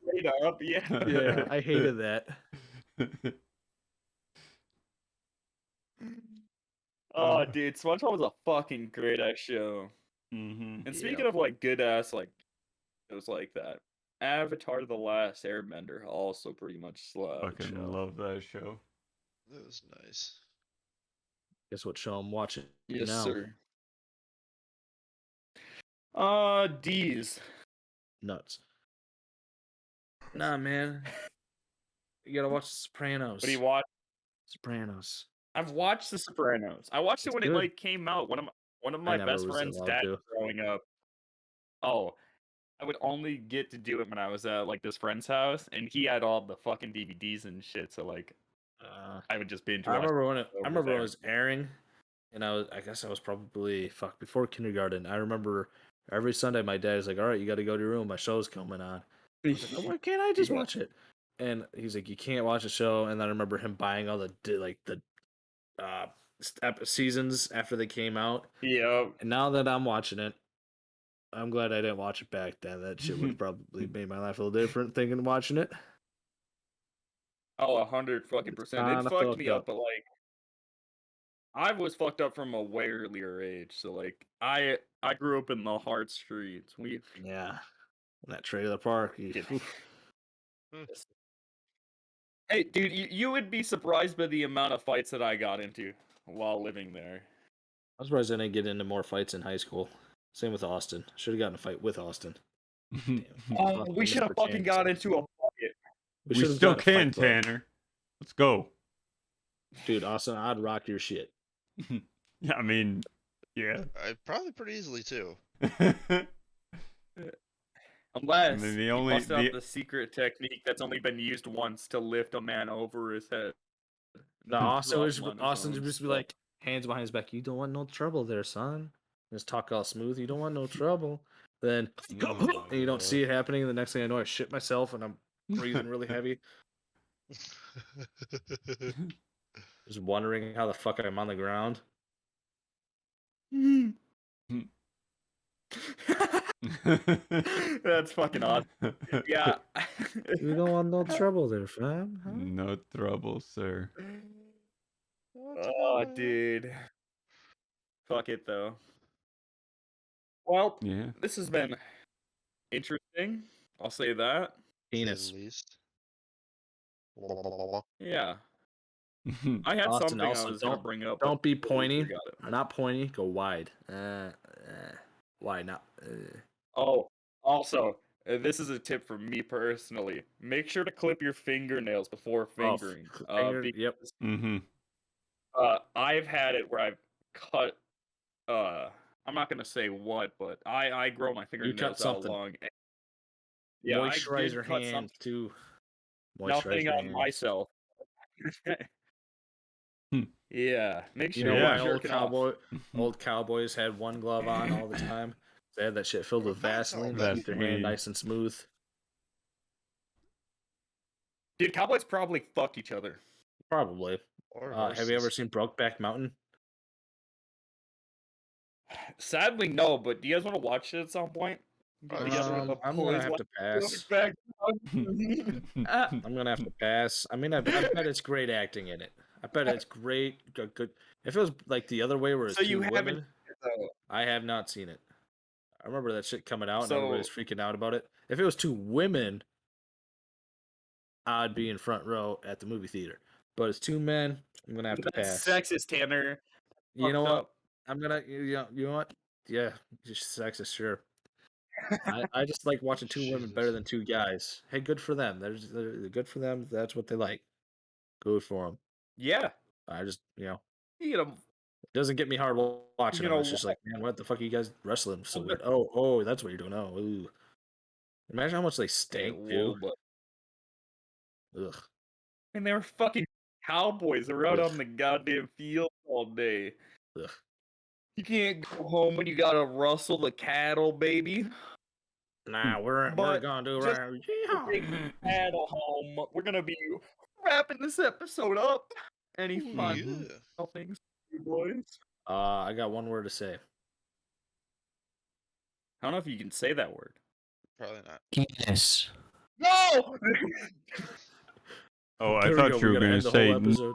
up. Yeah. Yeah, I hated that. Oh, dude, SpongeBob was a fucking great ass show. Mm-hmm. And speaking of like good ass, like it was like that. Avatar: The Last Airbender also pretty much slapped. Fucking show. love that show. That was nice. Guess what show I'm watching Yes, now? sir. D's. Nuts. Nah, man. You gotta watch The Sopranos. What do you watch? Sopranos. I've watched The Sopranos. I watched it It's when good. it like came out. One of my never best was friends' allowed dad to. growing up. Oh, I would only get to do it when I was at like this friend's house, and he had all the fucking DVDs and shit. So like, I would just binge I watch. remember when over it there. was airing, and I guess I was probably before kindergarten. I remember every Sunday my dad was like, "All right, you got to go to your room. My show's coming on." I was like, "Oh, why can't I just Yeah. watch it?" And he's like, "You can't watch a show." And then I remember him buying all the seasons after they came out. Yeah. And now that I'm watching it, I'm glad I didn't watch it back then. That shit would have probably made my life a little different thinking watching it. Oh, 100 fucking percent. It kinda fucked fucked me up. up, but like, I was fucked up from a way earlier age. So like, I grew up in the hard streets. Yeah. That trailer park. Get- Oof. Hey, dude, you would be surprised by the amount of fights that I got into while living there. I'm surprised I didn't get into more fights in high school. Same with Austin. Should have gotten a fight with Austin. Oh, we should have Mr. fucking Chance. got into a bucket. We should have still gotten a fight can, club. Tanner. Let's go. Dude, Austin, I'd rock your shit. Yeah, I mean, yeah. Probably pretty easily too. Unless the you only- bust out the- the secret technique that's only been used once to lift a man over his head. No, Drop him on his Austin own would just be stuff. like, hands behind his back. You don't want no trouble there, son. Just talk all smooth. You don't want no trouble. Then, and you don't see it happening. And the next thing I know, I shit myself and I'm breathing really heavy. Just wondering how the fuck I'm on the ground. That's fucking awesome. Yeah. You don't want no trouble there, fam. Huh? No trouble, sir. Oh, dude. Fuck it, though. Well, Yeah. this has been interesting. I'll say that. Penis. At least. Yeah. I had Austin, something also, I was going to bring up. Don't but be totally pointy. forgot it. Not pointy. Go wide. Wide, not. Oh, also, this is a tip from me personally. Make sure to clip your fingernails before fingering. Yep. Mm-hmm. I've had it where I've cut. I'm not gonna say what, but I grow my fingernails out something. long. Yeah, I Moisturize did your cut hands too. nothing your on hands. myself. Yeah, make You sure know you're why jerking off. old cowboys had one glove on all the time? They had that shit filled with Vaseline to keep their hand Vaseline. nice and smooth. Dude, cowboys probably fucked each other. Probably. Or Have you ever horses. seen Brokeback Mountain? Sadly, no. But do you guys want to watch it at some point? Get together with the I'm gonna boys, have watch to pass. Brokeback I'm gonna have to pass. I mean, I bet it's great acting in it. I bet it's great. Good. If it was like the other way, where it's So you two haven't- women, I have not seen it. I remember that shit coming out and So- everybody's freaking out about it. If it was two women, I'd be in front row at the movie theater. But it's two men. I'm gonna have to That's pass. sexist, Tanner. You know Fucked what? up. I'm gonna. You know what? Yeah, just sexist, sure. I just like watching two women better Jesus. than two guys. Hey, good for them. They're good for them. That's what they like. Good for them. Yeah. I just, You know, it doesn't get me hard watching You them. know It's just like, man, what the fuck are you guys wrestling so Well, weird? Oh, that's what you're doing. Oh, ooh. Imagine how much they hey, stink, whoa, too. but Ugh. and they were fucking cowboys. They're out Ugh. on the goddamn field all day. Ugh. You can't go home when you gotta rustle the cattle, baby. Nah, we're But gonna do just right. Take the cattle home. We're gonna be wrapping this episode up. Any Ooh, fun Yeah. things, you boys? I got one word to say. I don't know if you can say that word. Probably not. Penis. No. Oh, I There we thought go, you were we gotta gonna end the say whole episode.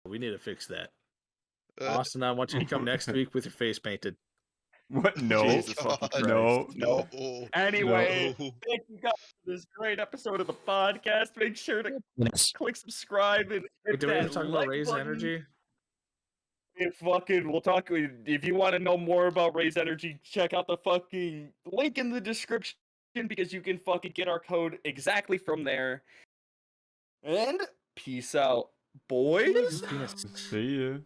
We need to fix that. Austin, I want you to come next week with your face painted. what? No, Jesus fucking Christ. no. No. Anyway, No. thank you guys for this great episode of the podcast. Make sure to Penis. click subscribe and Wait, hit did we that ever talk about like Raise button. Energy? We'll talk. If you want to know more about Raise Energy, check out the fucking link in the description because you can fucking get our code exactly from there. And peace out, boys. Penis. See ya.